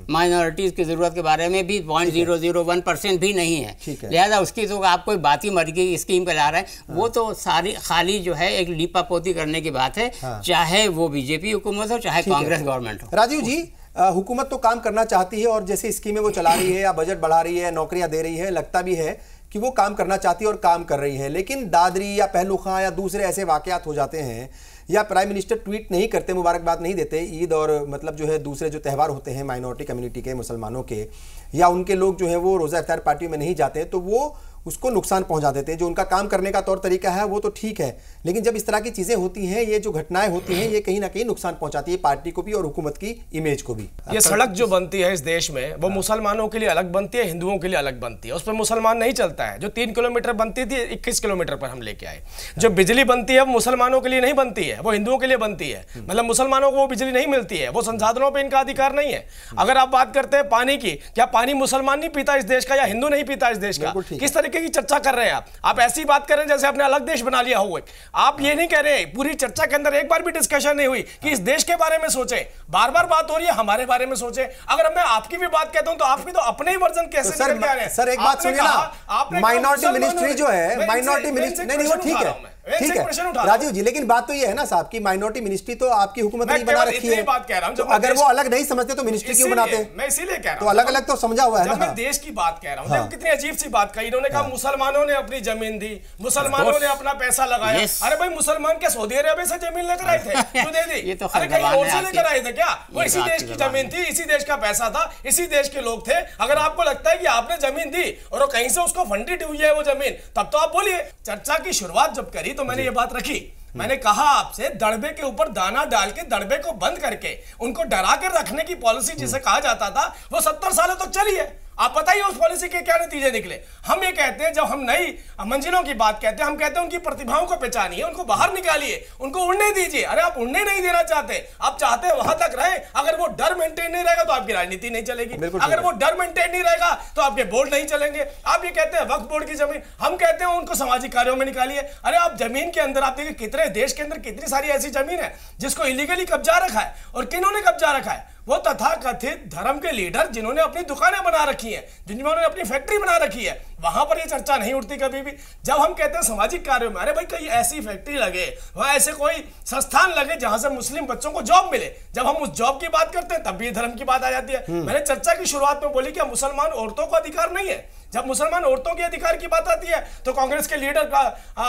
माइनॉरिटीज़ की ज़रूरत के बारे में भी 0.001% भी नहीं है। लिहाजा उसकी तो आप कोई बात ही मर की स्कीम पे ला रहे हैं, वो तो सारी खाली जो है एक लीपापोती करने की बात है, चाहे वो बीजेपी हुकूमत हो चाहे कांग्रेस गवर्नमेंट हो। राजीव जी, हुकूमत तो काम करना चाहती है और जैसे स्कीमें वो चला रही है या बजट बढ़ा रही है, नौकरियां दे रही है, लगता भी है कि वो काम करना चाहती है और काम कर रही है, लेकिन दादरी या पहलू खां या दूसरे ऐसे वाकयात हो जाते हैं, या प्राइम मिनिस्टर ट्वीट नहीं करते, मुबारकबाद नहीं देते ईद और मतलब जो है दूसरे जो त्यौहार होते हैं माइनॉरिटी कम्युनिटी के, मुसलमानों के, या उनके लोग जो है वो रोज़ा इफ्तार पार्टियों में नहीं जाते, तो वो उसको नुकसान पहुंचा देते हैं। जो उनका काम करने का तौर तरीका है वो तो ठीक है, लेकिन जब इस तरह की चीज़ें होती हैं, ये जो घटनाएं होती हैं, ये कहीं ना कहीं नुकसान पहुंचाती है पार्टी को भी और हुकूमत की इमेज को भी। ये सड़क जो बनती है इस देश में वो मुसलमानों के लिए अलग बनती है, हिंदुओं के लिए अलग बनती है, उस पर मुसलमान नहीं चलता है। जो 3 किलोमीटर बनती थी 21 किलोमीटर पर हम लेके आए। जो बिजली बनती है वो मुसलमानों के लिए नहीं बनती है, वो हिंदुओं के लिए बनती है। मतलब मुसलमानों को वो बिजली नहीं मिलती है, वो संसाधनों पर इनका अधिकार नहीं है। अगर आप बात करते हैं पानी की, क्या पानी मुसलमान नहीं पीता इस देश का या हिंदू नहीं पीता इस देश का? किस तरीके की चर्चा कर रहे हैं आप ऐसी बात कर रहे हैं जैसे आपने अलग देश बना लिया हुआ। आप ये नहीं कह रहे, पूरी चर्चा के अंदर एक बार भी डिस्कशन नहीं हुई कि इस देश के बारे में सोचें। बार बार बात हो रही है हमारे बारे में सोचें। अगर मैं आपकी भी बात कहता हूं तो आप भी तो अपने ही वर्जन कैसे निकल के आ रहे हैं? सर एक बात सुनिए ना, माइनॉरिटी मिनिस्ट्री जो है, माइनॉरिटी मिनिस्ट्री नहीं, वो ठीक है, ठीक है राजीव जी, लेकिन बात तो ये है ना साहब की माइनॉरिटी मिनिस्ट्री तो आपकी हुकूमत ने बना रखी है। बात कह रहा हूं, तो अगर वो अलग नहीं समझते तो मिनिस्ट्री क्यों बनाते हैं? मैं इसीलिए कह रहा हूं, तो अलग अलग तो समझा हुआ है ना। मैं देश की बात कह रहा हूं, देखो कितनी अजीब सी बात कही इन्होंने। कहा मुसलमानों ने अपनी जमीन दी, मुसलमानों ने अपना पैसा लगाया। अरे भाई मुसलमान क्या सऊदी अरेबिया से जमीन लेकर आए थे? क्यों दे दी? अरे कहीं और से लेकर आए थे क्या? वो इसी देश की जमीन थी, इसी देश का पैसा था, इसी देश के लोग थे। अगर आपको लगता है कि आपने जमीन दी और कहीं से उसको फंडिड हुई है वो जमीन, तब तो आप बोलिए। चर्चा की शुरुआत जब करी तो मैंने ये बात रखी, मैंने कहा आपसे दड़बे के ऊपर दाना डाल के दड़बे को बंद करके उनको डरा के रखने की पॉलिसी जिसे कहा जाता था वो 70 सालों तक चली है। आप बताइए उस पॉलिसी के क्या नतीजे निकले? हम ये कहते हैं, जब हम नई मंजिलों की बात कहते हैं, हम कहते हैं उनकी प्रतिभाओं को पहचानिए, उनको बाहर निकालिए, उनको उड़ने दीजिए। अरे आप उड़ने नहीं देना चाहते, आप चाहते हैं वहां तक रहे। अगर वो डर मेंटेन नहीं रहेगा तो आपकी राजनीति नहीं चलेगी। अगर वो डर मेंटेन नहीं रहेगा तो आपके बोर्ड नहीं चलेंगे। आप ये कहते हैं वक्फ बोर्ड की जमीन, हम कहते हैं उनको सामाजिक कार्यों में निकालिए। अरे आप जमीन के अंदर आप देखिए कितने देश के अंदर कितनी सारी ऐसी जमीन है जिसको इलीगली कब्जा रखा है। और किन्होंने कब्जा रखा है? वो तथाकथित धर्म के लीडर जिन्होंने अपनी दुकानें बना रखी हैं, जिन्होंने अपनी फैक्ट्री बना रखी है। वहां पर ये चर्चा नहीं उठती कभी भी। जब हम कहते हैं सामाजिक कार्यों में, अरे भाई कहीं ऐसी फैक्ट्री लगे, वहां ऐसे कोई संस्थान लगे जहां से मुस्लिम बच्चों को जॉब मिले। जब हम उस जॉब की बात करते हैं तब भी धर्म की बात आ जाती है। मैंने चर्चा की शुरुआत में बोली कि मुसलमान औरतों को अधिकार नहीं है। जब मुसलमान औरतों के अधिकार की बात आती है तो कांग्रेस के लीडर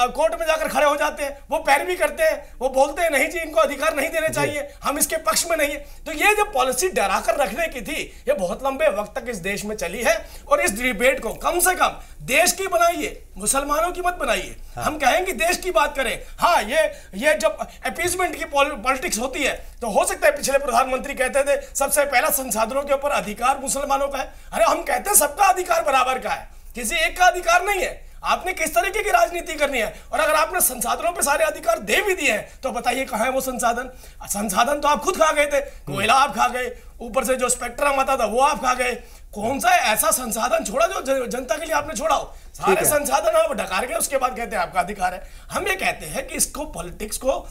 कोर्ट में जाकर खड़े हो जाते हैं, वो पैरवी करते हैं, वो बोलते हैं नहीं जी इनको अधिकार नहीं देने चाहिए, हम इसके पक्ष में नहीं है। तो ये जो पॉलिसी डरा कर रखने की थी ये बहुत लंबे वक्त तक इस देश में चली है। और इस डिबेट को कम से कम देश की बनाइए, मुसलमानों की मत बनाइए। हम कहेंगे देश की बात करें। हाँ, ये जब अपीजमेंट की पॉलिटिक्स होती है तो हो सकता है पिछले प्रधानमंत्री कहते थे सबसे पहला संसाधनों के ऊपर अधिकार मुसलमानों का है। अरे हम कहते हैं सबका अधिकार बराबर का है, किसी एक का अधिकार नहीं है। आपने किस तरीके की राजनीति करनी है? और अगर आपने संसाधनों पे सारे अधिकार दे भी दिए हैं तो बताइए कहां है वो संसाधन? संसाधन तो आप खुद खा गए थे, कोयला आप खा गए, ऊपर से जो स्पेक्ट्रम आता था वो आप खा गए। कौन सा ऐसा संसाधन छोड़ा जो जनता के लिए आपने छोड़ा हो? सारे संसाधन आप ढकार गए, उसके बाद कहते हैं आपका अधिकार है। हम ये कहते हैं कि इसको पॉलिटिक्स को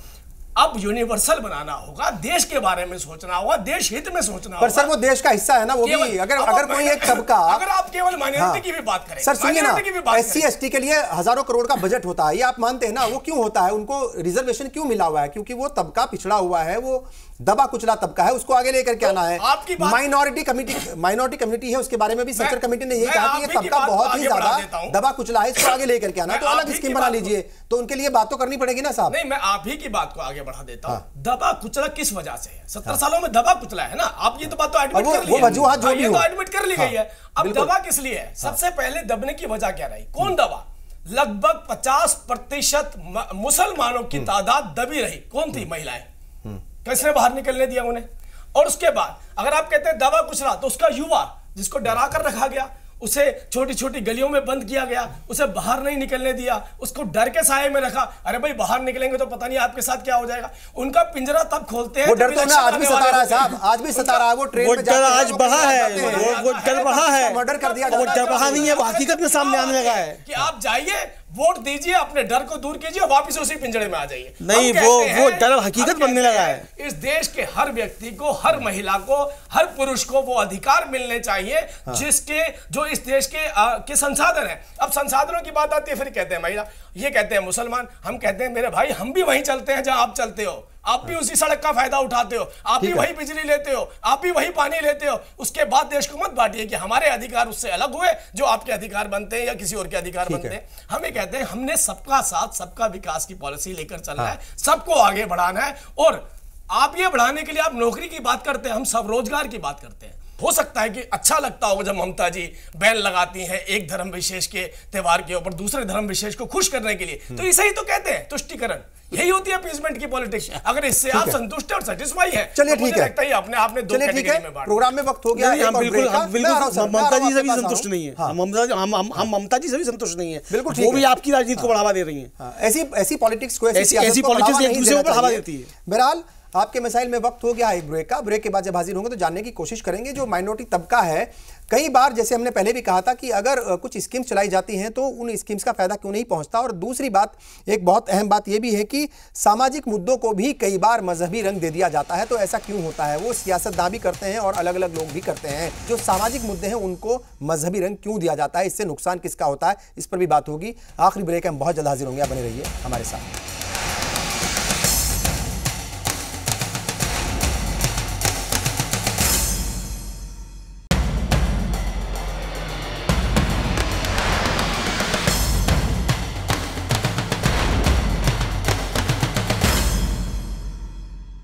अब यूनिवर्सल बनाना होगा, देश के बारे में सोचना होगा, देश हित में सोचना होगा। पर सर वो देश का हिस्सा है ना, वो भी अगर कोई एक तबका, अगर आप केवल माइनॉरिटी की भी बात करें, सर सुनिए ना, SC ST के लिए हजारों करोड़ का बजट होता है, ये आप मानते हैं ना? वो क्यों होता है? उनको रिजर्वेशन क्यों मिला हुआ है? क्योंकि वो तबका पिछड़ा हुआ है, वो दबा कुचला तबका है, उसको आगे लेकर के आना है। माइनॉरिटी कम्युनिटी है, उसके बारे में भी सेंट्रल कमेटी ने यही कहा कि ये तबका बहुत ही ज्यादा दबा कुचला है, इसको आगे लेकर के आना। तो अलग स्कीम बना लीजिए, तो उनके लिए बात तो करनी पड़ेगी ना साहब। नहीं, मैं आप ही की बात को आगे बढ़ा देता हूं। दबा कुचला किस वजह से है? 70 सालों में दबा कुचला है ना, आप ये तो बात तो एडमिट कर ली है, ये तो एडमिट कर ली गई है। अब दबा किस लिए है? सबसे पहले दबने की वजह क्या रही? कौन दबा? लगभग 50% मुसलमानों की तादाद दबी रही। कौन थी? महिलाएं। किसने बाहर निकलने दिया उन्हें? और उसके बाद अगर आप कहते हैं दबा कुचला, तो उसका युवा जिसको डरा कर रखा गया, उसे छोटी छोटी गलियों में बंद किया गया, उसे बाहर नहीं निकलने दिया, उसको डर के साए में रखा। अरे भाई बाहर निकलेंगे तो पता नहीं आपके साथ क्या हो जाएगा। उनका पिंजरा तब खोलते हैं। वो डर तो ना आज भी सता रहा है साहब, आज भी सता रहा है। वो ट्रेन में डर आज बढ़ा है, वो डर बढ़ा है, मर्डर कर दिया। वो डर बढ़ा नहीं है, वो हकीकत में सामने आने लगा है कि आप जाइए, वोट दीजिए, अपने डर को दूर कीजिए, वापस उसी पिंजरे में आ जाइए। नहीं, वो डर हकीकत बनने लगा है। इस देश के हर व्यक्ति को, हर महिला को, हर पुरुष को वो अधिकार मिलने चाहिए जिसके जो इस देश के संसाधन है। अब संसाधनों की बात आती है, फिर कहते हैं महिला, ये कहते हैं मुसलमान, हम कहते हैं मेरे भाई हम भी वहीं चलते हैं जहां आप चलते हो। आप भी उसी सड़क का फायदा उठाते हो, आप भी वही बिजली लेते हो, आप भी वही पानी लेते हो। उसके बाद देश को मत बांटिए कि हमारे अधिकार उससे अलग हुए जो आपके अधिकार बनते हैं या किसी और के अधिकार बनते हैं। हमें कहते हैं हमने सबका साथ सबका विकास की पॉलिसी लेकर चलना है, सबको आगे बढ़ाना है। और आप ये बढ़ाने के लिए आप नौकरी की बात करते हैं, हम सब रोजगार की बात करते हैं। हो सकता है कि अच्छा लगता होगा जब ममता जी बैन लगाती हैं एक धर्म विशेष के त्योहार के ऊपर दूसरे धर्म विशेष को खुश करने के लिए, तो इसे ही तो कहते हैं तुष्टिकरण। यही होती है अपीसमेंट की पॉलिटिक्स। अगर इससे आप संतुष्ट और सेटिस्फाई हैं, चलिए तो मुझे लगता है अपने आपने दो कैटेगरी में बांट। प्रोग्राम में वक्त हो गया। हम बिल्कुल ममता जी से भी संतुष्ट नहीं है। हम ममता जी से भी संतुष्ट नहीं है। बिल्कुल वो भी आपकी राजनीति को बढ़ावा दे रही है। ऐसी पॉलिटिक्स को ऐसी पॉलिटिक्स एक दूसरे को बढ़ावा देती है। बहरहाल आपके मसाइल में वक्त हो गया एक ब्रेक का। ब्रेक के बाद जब हाजिर होंगे तो जानने की कोशिश करेंगे जो माइनॉरिटी तबका है, कई बार जैसे हमने पहले भी कहा था कि अगर कुछ स्कीम्स चलाई जाती हैं तो उन स्कीम्स का फायदा क्यों नहीं पहुंचता। और दूसरी बात, एक बहुत अहम बात यह भी है कि सामाजिक मुद्दों को भी कई बार मजहबी रंग दे दिया जाता है। तो ऐसा क्यों होता है? वो सियासतदान भी करते हैं और अलग अलग लोग भी करते हैं। जो सामाजिक मुद्दे हैं उनको मजहबी रंग क्यों दिया जाता है, इससे नुकसान किसका होता है, इस पर भी बात होगी। आखिरी ब्रेक हम बहुत जल्द हाजिर होंगे, बने रहिए हमारे साथ।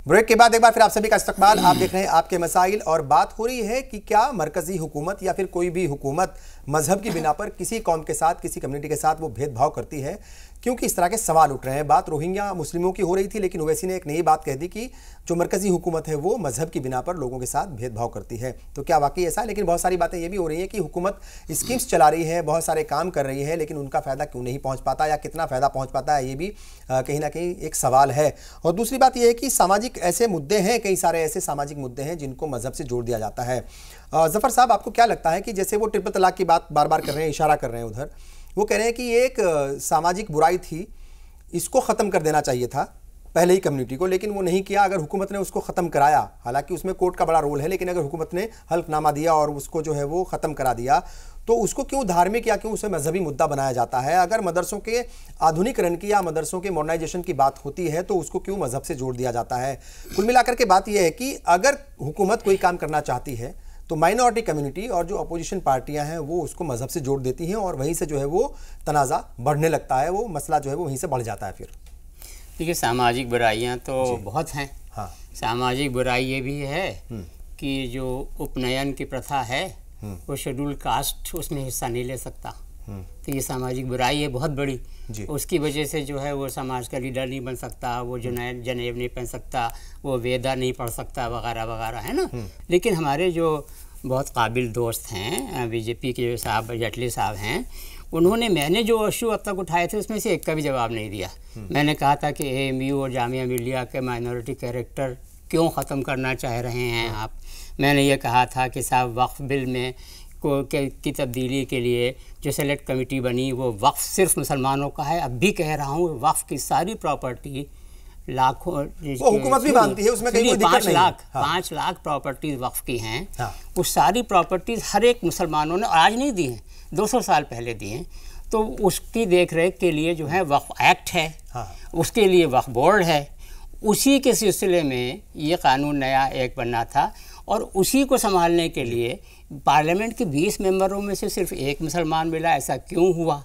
ब्रेक के बाद एक बार फिर आप सभी का इस्तकबाल। आप देख रहे हैं आपके मसाइल और बात हो रही है कि क्या मरकजी हुकूमत या फिर कोई भी हुकूमत मजहब की बिना पर किसी कौम के साथ, किसी कम्युनिटी के साथ वो भेदभाव करती है, क्योंकि इस तरह के सवाल उठ रहे हैं। बात रोहिंग्या मुस्लिमों की हो रही थी, लेकिन ओवैसी ने एक नई बात कह दी कि जो मरकजी हुकूमत है वो मजहब की बिना पर लोगों के साथ भेदभाव करती है। तो क्या वाकई ऐसा है? लेकिन बहुत सारी बातें ये भी हो रही हैं कि हुकूमत स्कीम्स चला रही है, बहुत सारे काम कर रही है, लेकिन उनका फ़ायदा क्यों नहीं पहुँच पाता या कितना फ़ायदा पहुँच पाता है, ये भी कहीं ना कहीं एक सवाल है। और दूसरी बात यह है कि सामाजिक ऐसे मुद्दे हैं, कई सारे ऐसे सामाजिक मुद्दे हैं जिनको मजहब से जोड़ दिया जाता है। जफ़र साहब, आपको क्या लगता है कि जैसे वो ट्रिपल तलाक की बात बार बार कर रहे हैं, इशारा कर रहे हैं उधर, वो कह रहे हैं कि ये एक सामाजिक बुराई थी, इसको ख़त्म कर देना चाहिए था पहले ही कम्युनिटी को, लेकिन वो नहीं किया। अगर हुकूमत ने उसको ख़त्म कराया, हालांकि उसमें कोर्ट का बड़ा रोल है, लेकिन अगर हुकूमत ने हल्फनामा दिया और उसको जो है वो ख़त्म करा दिया, तो उसको क्यों धार्मिक या क्यों उसे मजहबी मुद्दा बनाया जाता है? अगर मदरसों के आधुनिकरण की या मदरसों के मॉडर्नाइजेशन की बात होती है तो उसको क्यों मजहब से जोड़ दिया जाता है? कुल मिलाकर के बात यह है कि अगर हुकूमत कोई काम करना चाहती है तो माइनॉरिटी कम्युनिटी और जो अपोजिशन पार्टियां हैं वो उसको मजहब से जोड़ देती हैं और वहीं से जो है वो तनाज़ा बढ़ने लगता है, वो मसला जो है वो वहीं से बढ़ जाता है। फिर देखिए, सामाजिक बुराइयां तो बहुत हैं। हाँ। सामाजिक बुराई ये भी है कि जो उपनयन की प्रथा है वो शेड्यूल कास्ट उसमें हिस्सा नहीं ले सकता, तो ये सामाजिक बुराई है बहुत बड़ी। उसकी वजह से जो है वो समाज का लीडर नहीं बन सकता, वो जो नए जनेब नहीं पहन सकता, वो वेदा नहीं पढ़ सकता, वगैरह वगैरह, है ना। लेकिन हमारे जो बहुत काबिल दोस्त हैं बीजेपी के जो साहब जेटली साहब हैं, उन्होंने मैंने जो इशू अब तक उठाए थे उसमें से एक का भी जवाब नहीं दिया। मैंने कहा था कि AMU और जामिया मिलिया के माइनॉरिटी कैरेक्टर क्यों ख़त्म करना चाह रहे हैं आप। मैंने ये कहा था कि साहब वक्फ बिल में की तब्दीली के लिए जो सेलेक्ट कमेटी बनी वो वक्फ सिर्फ मुसलमानों का है। अब भी कह रहा हूँ वक्फ की सारी प्रॉपर्टी लाखों, हुकूमत भी मानती है, उसमें कोई दिक्कत नहीं है। 5 लाख प्रॉपर्टीज वक्फ की हैं। वो सारी प्रॉपर्टीज हर एक मुसलमानों ने आज नहीं दी हैं, 200 साल पहले दी हैं। तो उसकी देख रेख के लिए जो है वक्फ एक्ट है, उसके लिए वक्फ बोर्ड है। उसी के सिलसिले में ये कानून नया एक बनना था और उसी को संभालने के लिए पार्लियामेंट के 20 मेंबरों में से सिर्फ एक मुसलमान मिला। ऐसा क्यों हुआ?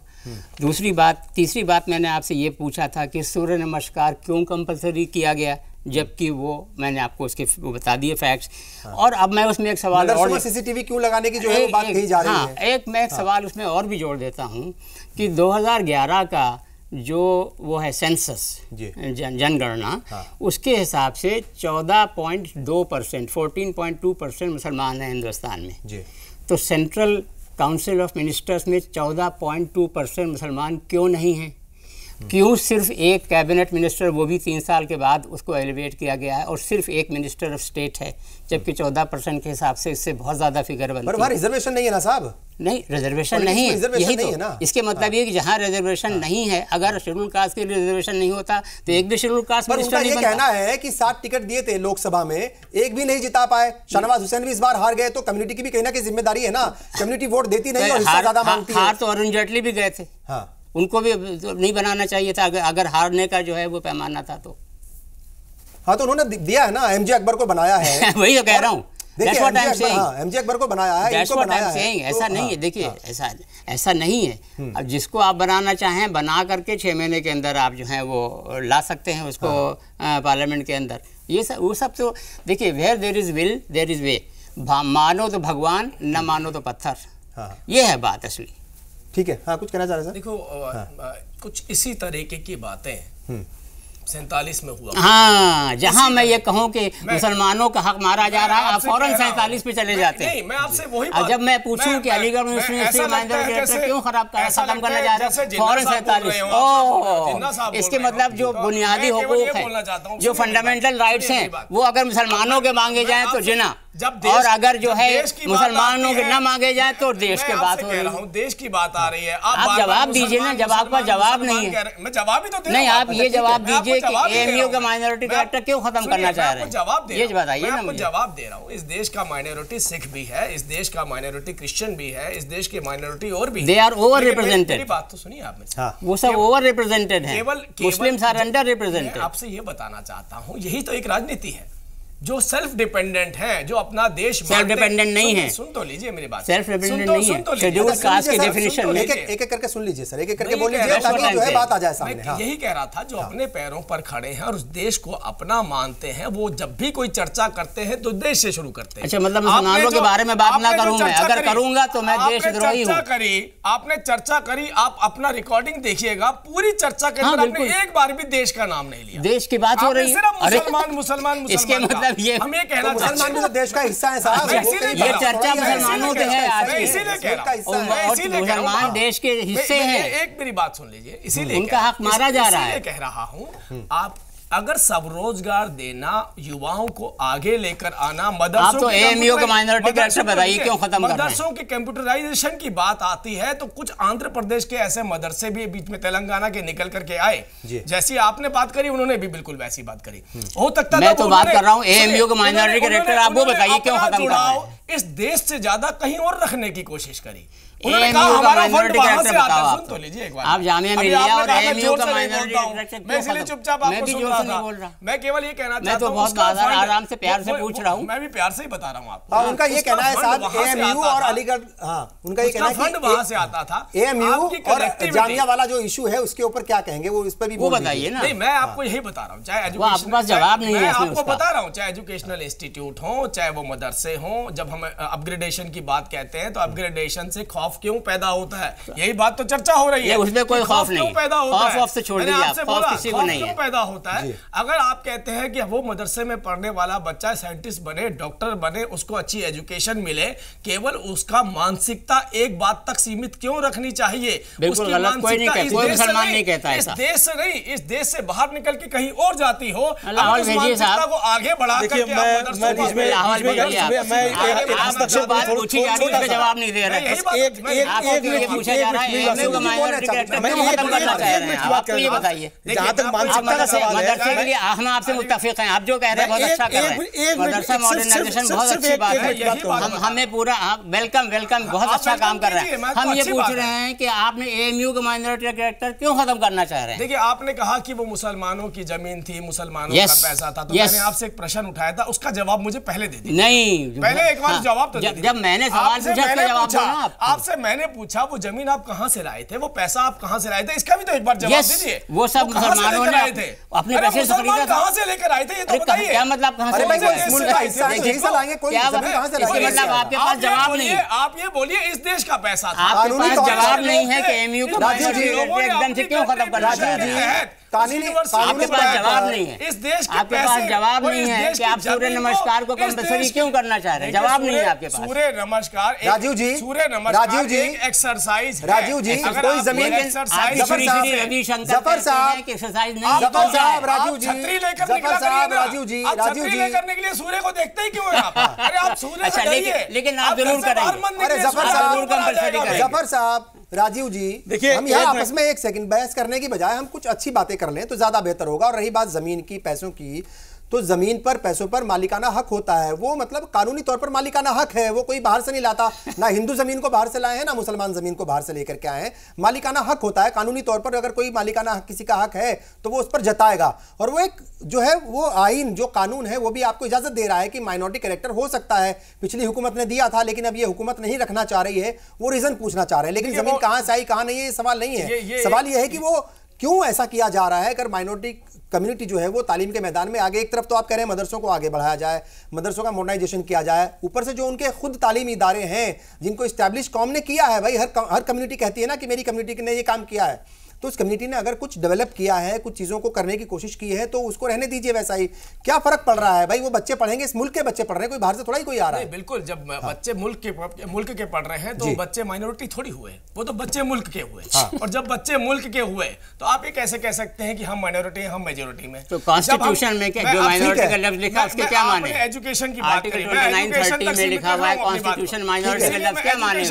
तीसरी बात मैंने आपसे ये पूछा था कि सूर्य नमस्कार क्यों कंपलसरी किया गया, जबकि वो मैंने आपको उसके वो बता दिए फैक्ट्स। और अब मैं उसमें एक सवाल और CCTV क्यों लगाने की जो है वो बात कही जा रही है। मैं एक सवाल उसमें और भी जोड़ देता हूँ कि 2011 का जो वो है सेंसस जनगणना, उसके हिसाब से 14.2% 14.2% मुसलमान हैं हिंदुस्तान में। तो सेंट्रल काउंसिल ऑफ मिनिस्टर्स में 14.2% मुसलमान क्यों नहीं हैं? क्यों सिर्फ एक कैबिनेट मिनिस्टर, वो भी 3 साल के बाद उसको एलिवेट किया गया है, और सिर्फ एक मिनिस्टर ऑफ स्टेट है, जबकि 14% के हिसाब से इससे बहुत ज़्यादा फिगर बनती है। पर वहाँ रिजर्वेशन नहीं है ना साहब? नहीं, रिजर्वेशन नहीं है, यही तो है ना। इसके मतलब ये कि जहाँ रिजर्वेशन नहीं है, अगर शेड्यूल कास्ट के लिए रिजर्वेशन नहीं होता तो एक भी शेड्यूल कास्ट मिनिस्टर नहीं बनता। कहना है कि 7 टिकट दिए थे लोकसभा में, एक भी नहीं जिता पाए। शाहनवाज हुसैन भी इस बार हार गए, तो कम्युनिटी की भी कहीं ना कहीं जिम्मेदारी है ना। कम्युनिटी वोट देती नहीं और हिस्सा ज्यादा मांगती है। हार तो अरुण जेटली भी गए थे, उनको भी नहीं बनाना चाहिए था अगर हारने का जो है वो पैमाना था तो। हाँ तो उन्होंने दिया है ना, एमजे अकबर को बनाया है। वही तो कह रहा हूँ, देखिए एमजे अकबर को बनाया है, इनको बनाया है। ऐसा नहीं है, देखिए ऐसा नहीं है। अब जिसको आप बनाना चाहें बना करके 6 महीने के अंदर आप जो है वो ला सकते हैं उसको पार्लियामेंट के अंदर। ये सब वो सब तो देखिए, where there is will there is way. मानो तो भगवान, न मानो तो पत्थर। ये है बात असली। ठीक है, हाँ कुछ कहना चाह रहे हैं? देखो कुछ इसी तरीके की बातें 47 में हुआ। हाँ, जहाँ मैं ये कहूँ कि मुसलमानों का हक मारा जा रहा है, आप फौरन 47 पे चले जाते हैं। नहीं, मैं आपसे वही बात, जब मैं पूछूं कि अलीगढ़ यूनिवर्सिटी माइनर क्यों खत्म करने जा रहे हैं, फौरन 47। ओह, इसके मतलब जो बुनियादी हुकूक हैं, जो फंडामेंटल राइट्स हैं, वो अगर मुसलमानों के मांगे जाए तो जिना, और अगर जो है मुसलमानों के न मांगे जाए तो देश के बात हो रही है। देश की बात आ रही है, आप जवाब दीजिए ना, जब आपका जवाब नहीं है। मैं जवाब ही तो दे रहा हूं। नहीं, आप ये जवाब दीजिए कि एएमयू का माइनॉरिटी कैरेक्टर क्यों खत्म करना चाह रहे हैं? ये बताइए ना मुझे। जवाब दे रहा हूँ। इस देश का माइनॉरिटी सिख भी है, इस देश का माइनॉरिटी क्रिश्चियन भी है, इस देश की माइनॉरिटी और भी। They are overrepresented. मेरी बात तो सुनिए आप मेरे, वो सब ओवर रिप्रेजेंटेड है। Muslims are underrepresented. आपसे ये बताना चाहता हूँ, यही तो एक राजनीति है जो सेल्फ डिपेंडेंट है, जो अपना देश सेल्फ डिपेंडेंट नहीं है। सुन तो लीजिए मेरी बात, सेल्फ डिपेंडेंट नहीं है। शेड्यूल्ड कास्ट की डेफिनेशन में एक करके सुन लीजिए सर, एक करके बोल लीजिए ताकि जो है बात आ जाए सामने। हाँ, यही कह रहा था, जो अपने पैरों पर खड़े हैं और उस देश को अपना मानते हैं, वो जब भी कोई चर्चा करते हैं तो देश से शुरू करते हैं। अच्छा, मतलब मुसलमानों के बारे में बात ना करूं मैं, अगर करूंगा तो मैं देशद्रोही हूं। आपने चर्चा करी, आप अपना रिकॉर्डिंग देखिएगा, पूरी चर्चा के अंदर आपने एक बार भी देश का नाम नहीं लिया। देश की बात हो रही है, मुसलमान मुसलमान। इसके मतलब ये हम ये कहना, मुसलमान भी तो देश का हिस्सा है साहब। ये चर्चा मुसलमानों की है आज की, इसीलिए कह रहा हूं। मुसलमान देश के हिस्से हैं। एक मेरी बात सुन लीजिए, इसीलिए उनका हक मारा जा रहा है। कह रहा हूं, आप अगर सब रोजगार देना, युवाओं को आगे लेकर आना, मदरसों, आप तो एएमयू का माइनॉरिटी कैरेक्टर बताइए क्यों खत्म कर रहे हैं? मदरसों के कंप्यूटराइजेशन की बात आती है तो कुछ आंध्र प्रदेश के ऐसे मदरसे भी बीच में तेलंगाना के निकल करके आए, जैसी आपने बात करी उन्होंने भी बिल्कुल वैसी बात करी। हो सकता है, मैं तो बात कर रहा हूं एएमयू का माइनॉरिटी कैरेक्टर, आप वो बताइए क्यों खत्म कर रहे हैं? इस देश से ज्यादा कहीं और रखने की कोशिश करी। एएमयू का माइनॉरिटी कैरेक्टर बताओ आप। तो लीजिए एक बार, आप जामिया मिलिया और एएमयू का माइनॉरिटी कैरेक्टर, मैं इसलिए चुपचाप आपको सुन रहा था। मैं केवल ये कहना चाहता हूं, मैं तो बहुत आराम से प्यार से पूछ रहा हूं। मैं भी प्यार से ही बता रहा हूं आपको। उनका ये कहना है साहब, एएमयू और अलीगढ़, हाँ उनका ये कहना है फंड वहां से आता था। एएमयू और जामिया वाला जो इशू है उसके ऊपर क्या कहेंगे, वो इस पर भी वो बताइए ना। नहीं, मैं आपको यही बता रहा हूं, चाहे आपके पास जवाब नहीं है, मैं आपको बता रहा हूं, चाहे एजुकेशनल इंस्टीट्यूट हो, चाहे वो मदरसे हो, जब हम अपग्रेडेशन की बात कहते हैं तो अपग्रेडेशन से खौफ क्यों पैदा होता है, यही बात तो चर्चा हो रही है। उसमें कोई खौफ नहीं पैदा होता है, खौफ से छोड़ दीजिए आप, खौफ किसी को नहीं है। पैदा होता है अगर आप कहते हैं कि वो मदरसे में पढ़ने वाला बच्चा साइंटिस्ट बने, डॉक्टर बने, उसको अच्छी एजुकेशन मिले, केवल उसका मानसिकता एक बात तक सीमित क्यों रखनी चाहिए? बिल्कुल गलत, कोई नहीं कहता, कोई मुसलमान नहीं कहता ऐसा। इस देश से नहीं, इस देश से बाहर निकल के कहीं और जाती हो, लाहौल भेजिए साहब को आगे बढ़ा करके जवाब नहीं दे रहे, पूछा जा रहा है एएमयू का माइनॉरिटी कैरेक्टर क्यों खत्म करना चाह रहे हैं? आप ये बताइए। जहां तक मानसिकता का सवाल है, मदरसे के लिए हम आपसे मुत्तफिक हैं, आप जो कह रहे हैं बहुत अच्छा कर रहे हैं, मदरसा मॉडर्नाइजेशन बहुत अच्छी बात है, हमें पूरा वेलकम बहुत अच्छा काम कर रहे हैं। हम ये पूछ रहे हैं कि आपने एएमयू का माइनॉरिटी कैरेक्टर क्यों खत्म करना चाह रहे हैं? देखिए, आपने कहा कि वो मुसलमानों की जमीन थी, मुसलमानों का पैसा था, तो मैंने आपसे एक प्रश्न उठाया था, उसका जवाब मुझे पहले दे दीजिए। नहीं, पहले एक बार जवाब तो जब मैंने सवाल पूछा उसका जवाब दो ना आप। आपसे मैंने पूछा वो जमीन आप कहां से लाए थे, वो पैसा आप कहां से लाए थे, इसका भी तो एक बार जवाब दीजिए। वो सब मुसलमानों ने अपने पैसे से खरीदा था। कहां से लेकर आए थे ये तो बताइए। क्या मतलब कहां से लेकर आए? मुल्क का हिस्सा है, यहीं से लाएंगे, कोई जमीन कहां से लाएंगे? मतलब आपके पास जवाब नहीं है। आप ये बोलिए इस देश का पैसा था, आपके पास जवाब नहीं है कि एएमयू को एकदम से क्यों खत्म करना चाह रहे हैं? आपके पास जवाब नहीं है, इस देश के आपके पास जवाब नहीं है कि आप सूर्य नमस्कार को कंपल्सरी क्यों करना चाह रहे हैं? जवाब नहीं है आपके पास। सूर्य नमस्कार, राजीव जी, सूर्य नमस्कार एक एक्सरसाइज, राजीव जी, कोई जमीन रविशंकर जफर साहब एक्सरसाइज नहीं, जफर साहब, राजीव जी, छतरी लेकर जफर साहब, राजीव जी, करने के लिए सूर्य को देखते ही क्यों हैं आप? अरे आप सूर्य अच्छा, लेकिन आप जरूर करेंगे। अरे जफर साहब, राजीव जी, देखिए, हम यहाँ आपस में एक सेकंड बहस करने की बजाय हम कुछ अच्छी बातें कर लें तो ज्यादा बेहतर होगा। और रही बात जमीन की, पैसों की, तो जमीन पर, पैसों पर मालिकाना हक होता है। वो मतलब कानूनी तौर पर मालिकाना हक है, वो कोई बाहर से नहीं लाता, ना हिंदू जमीन को बाहर से लाए हैं, ना मुसलमान जमीन को बाहर से लेकर के आए हैं। मालिकाना हक होता है कानूनी तौर पर। अगर कोई मालिकाना हक किसी का हक है तो वो उस पर जताएगा। और वो एक जो है वो आइन, जो कानून है, वो भी आपको इजाजत दे रहा है कि माइनॉरिटी कैरेक्टर हो सकता है। पिछली हुकूमत ने दिया था, लेकिन अब ये हुकूमत नहीं रखना चाह रही है, वो रीजन पूछना चाह रहे हैं। लेकिन जमीन कहां से आई, कहां नहीं है, ये सवाल नहीं है। सवाल ये है कि वो क्यों ऐसा किया जा रहा है। अगर माइनॉरिटी कम्युनिटी जो है वो तालीम के मैदान में आगे, एक तरफ तो आप कह रहे हैं मदरसों को आगे बढ़ाया जाए, मदरसों का मॉडर्नाइजेशन किया जाए, ऊपर से जो उनके खुद तालीमी इदारे हैं जिनको इस्टेब्लिश कौम ने किया है, भाई हर कम्युनिटी कहती है ना कि मेरी कम्युनिटी ने ये काम किया है, तो उस कम्युनिटी ने अगर कुछ डेवलप किया है, कुछ चीज़ों को करने की कोशिश की है, तो उसको रहने दीजिए वैसा ही। क्या फर्क पड़ रहा है भाई, वो बच्चे पढ़ेंगे, इस मुल्क के बच्चे पढ़ रहे हैं, कोई बाहर से थोड़ा ही कोई आ रहा है। बिल्कुल, जब बच्चे मुल्क के पढ़ रहे हैं तो बच्चे माइनॉरिटी थोड़ी हुए, वो तो बच्चे मुल्क के हुए। और जब बच्चे मुल्क के हुए तो आप ये कैसे कह सकते हैं कि हम माइनॉरिटी हैं, हम मेजॉरिटी में? तो कॉन्स्टिट्यूशन में क्या जो माइनॉरिटी का लफ्ज लिखा उसके क्या माने? एजुकेशन की बात करें, आर्टिकल 2930 में लिखा हुआ है कॉन्स्टिट्यूशन माइनॉरिटी का लफ्ज क्या माने?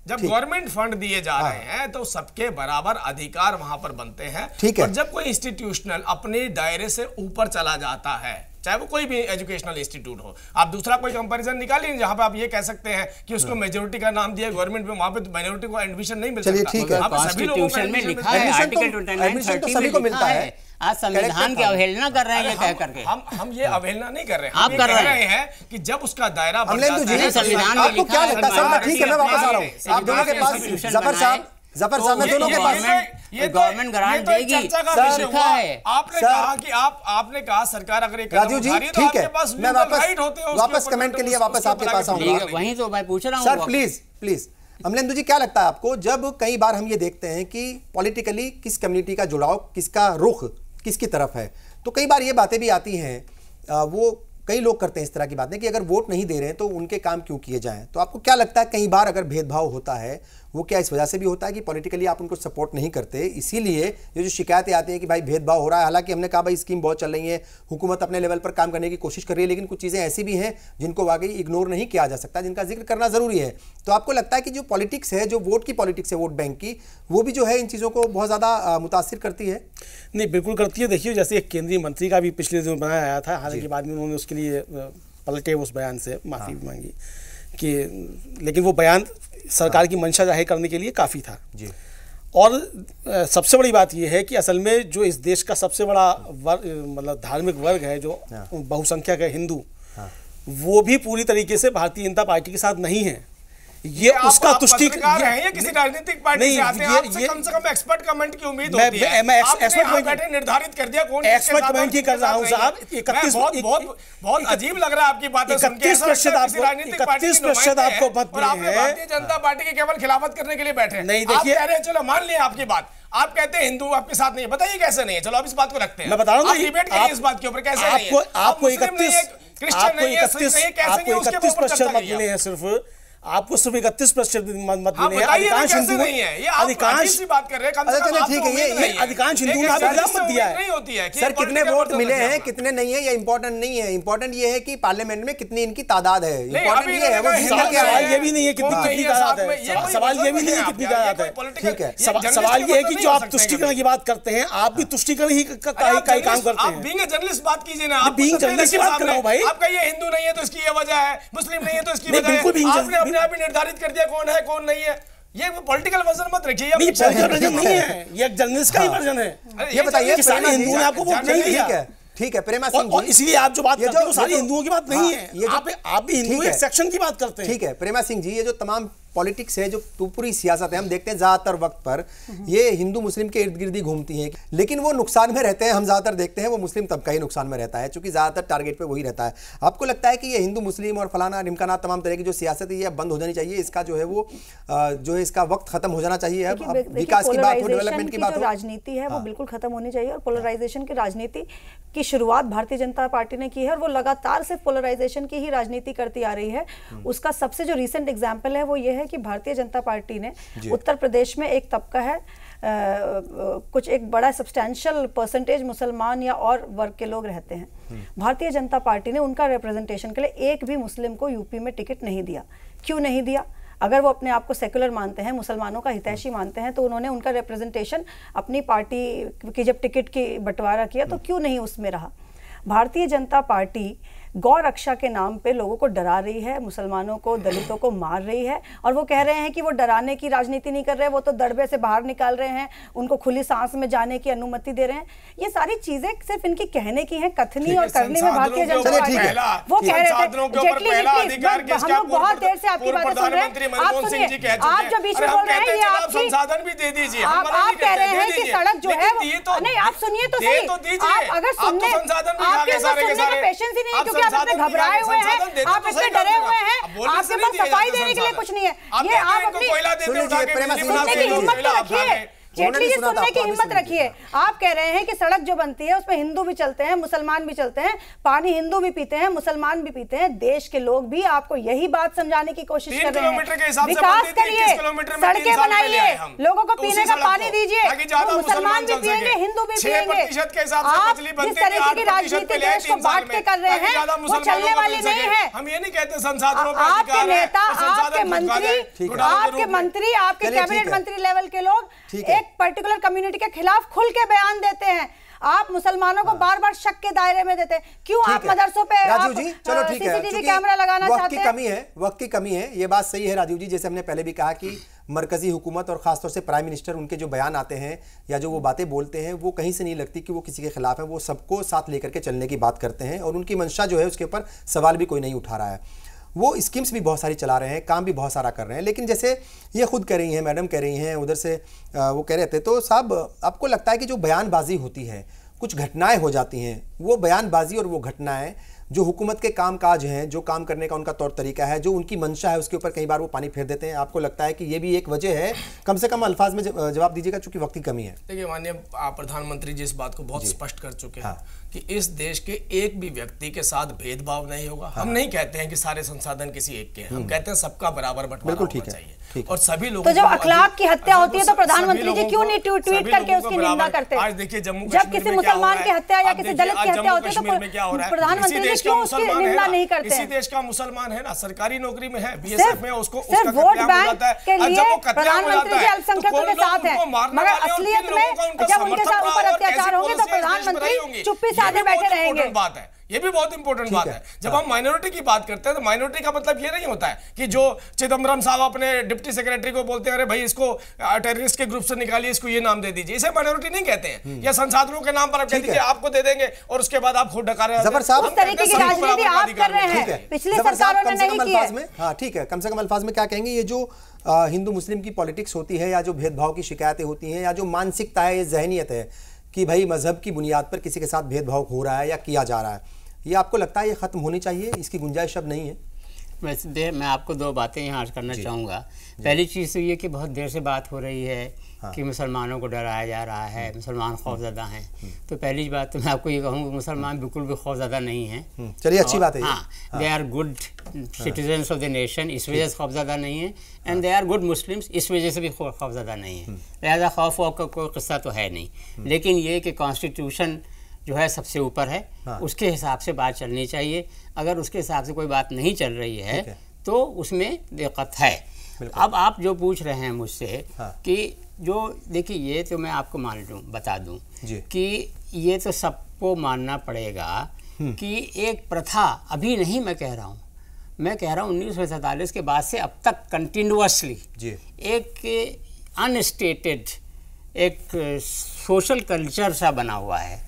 जब गवर्नमेंट फंड दिए जा रहे हैं तो सबके बराबर अधिकार वहां पर बनते हैं। और जब कोई इंस्टीट्यूशनल अपने दायरे से ऊपर चला जाता है, चाहे वो कोई भी एजुकेशनल इंस्टीट्यूट हो, आप दूसरा कोई कंपैरिजन निकालिए जहां पे आप ये कह सकते हैं कि उसको मेजॉरिटी का नाम दिया गवर्नमेंट में, वहां पे माइनॉरिटी को एडमिशन नहीं मिल सकता। ठीक है, कॉन्स्टिट्यूशन में लिखा है, आर्टिकल 2930 सभी को मिलता है। आज संविधान की अवहेलना कर रहे हैं कह करके। हम ये अवहेलना नहीं कर रहे हैं, आप कर रहे हैं कि जब उसका दायरा बढ़ जाता है। संविधान में आपको क्या लगता है? ठीक है, मैं वापस आ रहा हूं आप दोनों के पास। जफर साहब मैं दोनों के पास, ये गवर्नमेंट गारंटी देगी। आपने कहा सरकार अगर एक राजू जी ठीक है, मैं वापस कमेंट के लिए वापस आपके पास आऊंगा। वहीं तो मैं पूछ रहा हूं सर, प्लीज अमलेंदु जी, क्या लगता है आपको, जब कई बार हम ये देखते हैं कि पॉलिटिकली किस कम्युनिटी का जुड़ाव, किसका रुख किसकी तरफ है, तो कई बार ये बातें भी आती हैं, वो कई लोग करते हैं इस तरह की बातें कि अगर वोट नहीं दे रहे हैं तो उनके काम क्यों किए जाएं। तो आपको क्या लगता है, कई बार अगर भेदभाव होता है वो क्या इस वजह से भी होता है कि पॉलिटिकली आप उनको सपोर्ट नहीं करते, इसीलिए ये जो शिकायतें आती हैं कि भाई भेदभाव हो रहा है? हालांकि हमने कहा भाई स्कीम बहुत चल रही है, हुकूमत अपने लेवल पर काम करने की कोशिश कर रही है, लेकिन कुछ चीज़ें ऐसी भी हैं जिनको वाकई इग्नोर नहीं किया जा सकता, जिनका जिक्र करना ज़रूरी है। तो आपको लगता है कि जो पॉलिटिक्स है, जो वोट की पॉलिटिक्स है, वोट बैंक की, वो भी जो है इन चीज़ों को बहुत ज़्यादा मुतासिर करती है? नहीं, बिल्कुल करती है। देखिए, जैसे एक केंद्रीय मंत्री का भी पिछले दिनों बनाया आया था, हालांकि बाद में उन्होंने उसके लिए पलटे, उस बयान से माफ़ी भी मांगी कि, लेकिन वो बयान सरकार की मंशा जाहिर करने के लिए काफ़ी था जी। और सबसे बड़ी बात यह है कि असल में जो इस देश का सबसे बड़ा वर्ग, मतलब धार्मिक वर्ग है, जो बहुसंख्यक है हिंदू, वो भी पूरी तरीके से भारतीय जनता पार्टी के साथ नहीं है। ये उसका तुष्टिकरण है, ये किसी राजनीतिक पार्टी से आते हैं, आपसे कम से कम एक्सपर्ट कमेंट की उम्मीद होती है। मैं एक्सपर्ट निर्धारित कर दिया कौन एक्सपर्ट कमेंट ही कर रहा हूं साहब। 31 बहुत अजीब लग रहा है आपकी बातें सुन के। 31% आपको मत मिले हैं, भारतीय जनता पार्टी के केवल खिलाफत करने के लिए बैठे नहीं। देखिए, कह रहे हैं, चलो मान लिया आपकी बात, आप कहते हैं हिंदू आपके साथ नहीं है, बताइए कैसे नहीं है? चलो आप इस बात को रखते हैं, मैं बता रहा हूं, डिबेट करिए इस बात के ऊपर, कैसे नहीं है? आपको 31% मत मिले हैं, सिर्फ आपको सिर्फ 31% मत मिले हैं। अधिकांश हिंदू नहीं है, ये अधिकांश बात कर रहे हैं। ठीक है, ये अधिकांश हिंदू ने मत दिया है। नहीं होती है सर, कितने वोट मिले हैं, कितने नहीं है, ये इंपॉर्टेंट नहीं है। इंपॉर्टेंट ये है कि पार्लियामेंट में कितनी इनकी तादाद है। इंपॉर्टेंट ये है, सवाल ये भी नहीं है कितनी तादाद है, सवाल ये भी नहीं है कितनी तादाद है। ठीक है, सवाल ये है कि जो आप तुष्टिकरण की बात करते हैं, आप भी तुष्टिकरण ही का काम करते हैं। आप बीइंग अ जर्नलिस्ट बात कीजिए ना, आप बीइंग जर्नलिस्ट की बात कर रहा हूं भाई। आपका ये हिंदू नहीं है तो इसकी ये वजह है, मुस्लिम नहीं है तो इसकी वजह है। आपने अपने आप ही निर्धारित कर दिया कौन है कौन नहीं है। ये पॉलिटिकल वर्जन मत रखिए, ये पॉलिटिकल वर्जन नहीं है, ये एक जर्नलिस्ट का ही वर्जन है। ये बताइए कि सारे हिंदू ने आपको वोट नहीं दिया। ठीक है प्रेमा सिंह जी, और इसलिए आप जो बात करते हैं वो सारे हिंदुओं की बात नहीं है, ये आप भी हिंदू एक सेक्शन की बात करते हैं। ठीक है प्रेमा सिंह जी, ये जो तमाम पॉलिटिक्स है, जो पूरी सियासत है, हम देखते हैं ज़्यादातर वक्त पर ये हिंदू मुस्लिम के इर्द गिर्द ही घूमती हैं, लेकिन वो नुकसान में रहते हैं। हम ज़्यादातर देखते हैं वो मुस्लिम तबका ही नुकसान में रहता है, क्योंकि ज़्यादातर टारगेट पे वही रहता है। आपको लगता है कि ये हिंदू मुस्लिम और फलाना ढिमकाना तमाम तरह की जो सियासत है ये अब बंद हो जानी चाहिए? इसका जो है वो जो है इसका वक्त खत्म हो जाना चाहिए? अब विकास की बात हो, डेवलपमेंट की बात हो, राजनीति है वो बिल्कुल खत्म होनी चाहिए। और पोलराइजेशन की राजनीति की शुरुआत भारतीय जनता पार्टी ने की है, और वो लगातार सिर्फ पोलराइजेशन की ही राजनीति करती आ रही है। उसका सबसे जो रिसेंट एग्जाम्पल है वो ये है कि भारतीय जनता पार्टी ने उत्तर प्रदेश में एक तबका है, कुछ एक बड़ा सब्सटैंशियल परसेंटेज मुसलमान या और वर्ग के लोग रहते हैं। भारतीय जनता पार्टी ने उनका रिप्रेजेंटेशन के लिए एक भी मुस्लिम को यूपी में टिकट नहीं दिया। क्यों नहीं दिया? अगर वो अपने आप को सेकुलर मानते हैं, मुसलमानों का हितैषी मानते हैं, तो उन्होंने उनका रिप्रेजेंटेशन अपनी पार्टी की जब टिकट की बंटवारा किया तो क्यों नहीं उसमें रहा। भारतीय जनता पार्टी गौ रक्षा के नाम पे लोगों को डरा रही है, मुसलमानों को, दलितों को मार रही है, और वो कह रहे हैं कि वो डराने की राजनीति नहीं कर रहे, वो तो दड़बे से बाहर निकाल रहे हैं, उनको खुली सांस में जाने की अनुमति दे रहे हैं। ये सारी चीजें सिर्फ इनकी कहने की हैं, कथनी और करने में भारतीय जनता पार्टी वो कह रहे थे। जेटली हम लोग बहुत देर से आपकी बातें सुन रहे हैं, आप सुनिए, आप जो बीच में बोल रहे हैं ये आपकी, आप कह रहे हैं कि सड़क जो है नहीं, आप सुनिए तो सही, आप अगर सुनने आपके सुनने के पेशेंस ही नहीं है, क्योंकि आप इतने घबराए हुए हैं, आप इतने डरे हुए हैं, आपके पास सफाई देने के लिए कुछ नहीं है। ये आप अपनी सुनने की हिम्मत तो रखिए, जेटली जी सुनने की हिम्मत रखिए। आप कह रहे हैं कि सड़क जो बनती है उसमें हिंदू भी चलते हैं, मुसलमान भी चलते हैं, पानी हिंदू भी पीते हैं, मुसलमान भी पीते हैं, देश के लोग भी आपको यही बात समझाने की कोशिश कर रहे हैं। विकास करिए, सड़कें बनाइए, लोगों को पीने का पानी दीजिए, तो मुसलमान भी पिएंगे, हिंदू भी पिएंगे। आप जिस तरीके की राजनीति देश को बांट के कर रहे हैं वो चलने वाली नहीं है। हम ये नहीं कहते संसाधनों का आपके नेता, आपके मंत्री, आपके कैबिनेट मंत्री लेवल के लोग एक पर्टिकुलर कम्युनिटी के खिलाफ खुल के बयान देते हैं। आप मुसलमानों को बार बार शक के दायरे में देते हैं। क्यों आप मदरसों पे राजीव जी, चलो ठीक है, सीसीटीवी कैमरा लगाना चाहते हैं? वक्त की कमी है, ये बात सही है राजीव जी। जैसे हमने पहले भी कहा कि मरकजी हुकूमत और खासतौर से प्राइम मिनिस्टर, उनके जो बयान आते हैं या जो वो बातें बोलते हैं, वो कहीं से नहीं लगती कि वो किसी के खिलाफ है। वो सबको साथ लेकर के चलने की बात करते हैं और उनकी मंशा जो है उसके ऊपर सवाल भी कोई नहीं उठा रहा है। वो स्कीम्स भी बहुत सारी चला रहे हैं, काम भी बहुत सारा कर रहे हैं। लेकिन जैसे ये खुद कह रही हैं, मैडम कह रही हैं, उधर से वो कह रहे थे, तो साहब आपको लगता है कि जो बयानबाजी होती है, कुछ घटनाएं हो जाती हैं, वो बयानबाजी और वो घटनाएं जो हुकूमत के कामकाज हैं, जो काम करने का उनका तौर तरीका है, जो उनकी मंशा है, उसके ऊपर कई बार वो पानी फेर देते हैं। आपको लगता है कि ये भी एक वजह है? कम से कम अल्फाज में जवाब दीजिएगा, चूंकि वक्त की कमी है। देखिए माननीय प्रधानमंत्री जी इस बात को बहुत स्पष्ट कर चुके हैं कि इस देश के एक भी व्यक्ति के साथ भेदभाव नहीं होगा। हम नहीं कहते हैं कि सारे संसाधन किसी एक के हैं, हम कहते हैं सबका बराबर बंटवारा होना चाहिए और सभी लोग। तो जब अखलाक की हत्या होती है तो प्रधानमंत्री जी क्यों नहीं ट्वीट करके उसकी निंदा करते? आज देखिए जम्मू जब किसी मुसलमान की हत्या या किसी दलित की हत्या होती है तो प्रधानमंत्री जी क्यों उसकी निंदा नहीं करते? इसी देश का मुसलमान है ना, सरकारी नौकरी में है, बीएसएफ में, उसको सिर्फ वोट बैंक के लिए प्रधानमंत्री जी अल्पसंख्यकों के साथ है, मगर असलियत में जब उनके साथ ऊपर अत्याचार होंगे तो प्रधानमंत्री चुप्पी साधे बैठे रहेंगे। बात है, ये भी बहुत इंपॉर्टेंट बात है। जब हम माइनॉरिटी की बात करते हैं तो माइनॉरिटी का मतलब ये नहीं होता है कि जो चिदम्बरम साहब अपने डिप्टी सेक्रेटरी को बोलते हैं अरे भाई इसको टेररिस्ट के ग्रुप से निकालिए, इसको ये नाम दे दीजिए, इसे माइनॉरिटी नहीं कहते हैं। या संसाधनों के नाम पर आप कह दीजिए आपको दे देंगे और उसके बाद आप खुद डका रहे हैं। उस तरीके की राजनीति आप कर रहे हैं, पिछली सरकारों ने नहीं की है। हाँ ठीक है, कम से कम अल्फाज में क्या कहेंगे, ये जो हिंदू मुस्लिम की पॉलिटिक्स होती है या जो भेदभाव की शिकायतें होती हैं या जो मानसिकता है, ये जहनियत है कि भाई मजहब की बुनियाद पर किसी के साथ भेदभाव हो रहा है या किया जा रहा है, ये आपको लगता है ये खत्म होनी चाहिए? इसकी गुंजाइश अब नहीं है? वैसे मैं आपको दो बातें यहाँ करना चाहूँगा। पहली चीज़ तो ये कि बहुत देर से बात हो रही है कि मुसलमानों को डराया जा रहा है, मुसलमान खौफज़दा हैं। तो पहली बात तो मैं आपको ये कहूँगा मुसलमान बिल्कुल भी खौफज़दा नहीं हैं। चलिए अच्छी बात है। हाँ, they are good citizens of the nation, इस वजह से खौफज़दा नहीं है, and they are good Muslims, इस वजह से भी खौफज़दा नहीं है। लिहाजा खौफ का कोई किस्सा तो है नहीं, लेकिन ये कि कॉन्स्टिट्यूशन जो है सबसे ऊपर है, उसके हिसाब से बात चलनी चाहिए। अगर उसके हिसाब से कोई बात नहीं चल रही है तो उसमें दिक्कत है। अब आप जो पूछ रहे हैं मुझसे कि जो देखिए, ये तो मैं आपको बता दूं कि ये तो सबको मानना पड़ेगा कि एक प्रथा अभी नहीं, मैं कह रहा हूँ 1947 के बाद से अब तक कंटिन्यूअसली एक अनस्टेटेड एक सोशल कल्चर सा बना हुआ है।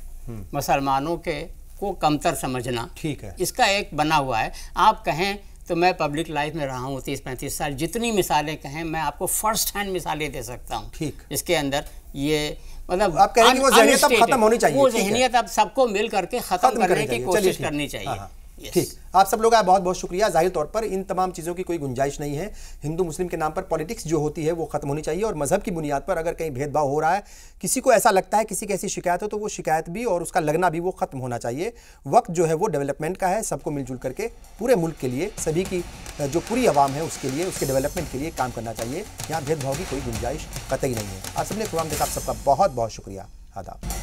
मुसलमानों के को कमतर समझना, ठीक है, इसका एक बना हुआ है। आप कहें तो मैं पब्लिक लाइफ में रहा हूँ 30-35 साल, जितनी मिसालें कहें मैं आपको फर्स्ट हैंड मिसालें दे सकता हूँ। ठीक, इसके अंदर ये मतलब आप कह रहे हैं वो ज़हनियत अब खत्म होनी चाहिए, वो ज़हनियत अब सबको मिल करके खत्म करने की कोशिश करनी चाहिए। ठीक, आप सब लोग का बहुत बहुत शुक्रिया। जाहिर तौर पर इन तमाम चीज़ों की कोई गुंजाइश नहीं है। हिंदू मुस्लिम के नाम पर पॉलिटिक्स जो होती है वो खत्म होनी चाहिए और मजहब की बुनियाद पर अगर कहीं भेदभाव हो रहा है, किसी को ऐसा लगता है, किसी की ऐसी शिकायत हो, तो वो शिकायत भी और उसका लगना भी वो खत्म होना चाहिए। वक्त जो है वो डेवलपमेंट का है, सबको मिलजुल करके पूरे मुल्क के लिए, सभी की जो पूरी आवाम है उसके लिए, उसके डेवलपमेंट के लिए काम करना चाहिए। यहाँ भेदभाव की कोई गुंजाइश कतई नहीं है। आप सबने प्रोग्राम देखा, आप सबका बहुत बहुत शुक्रिया। आदाब।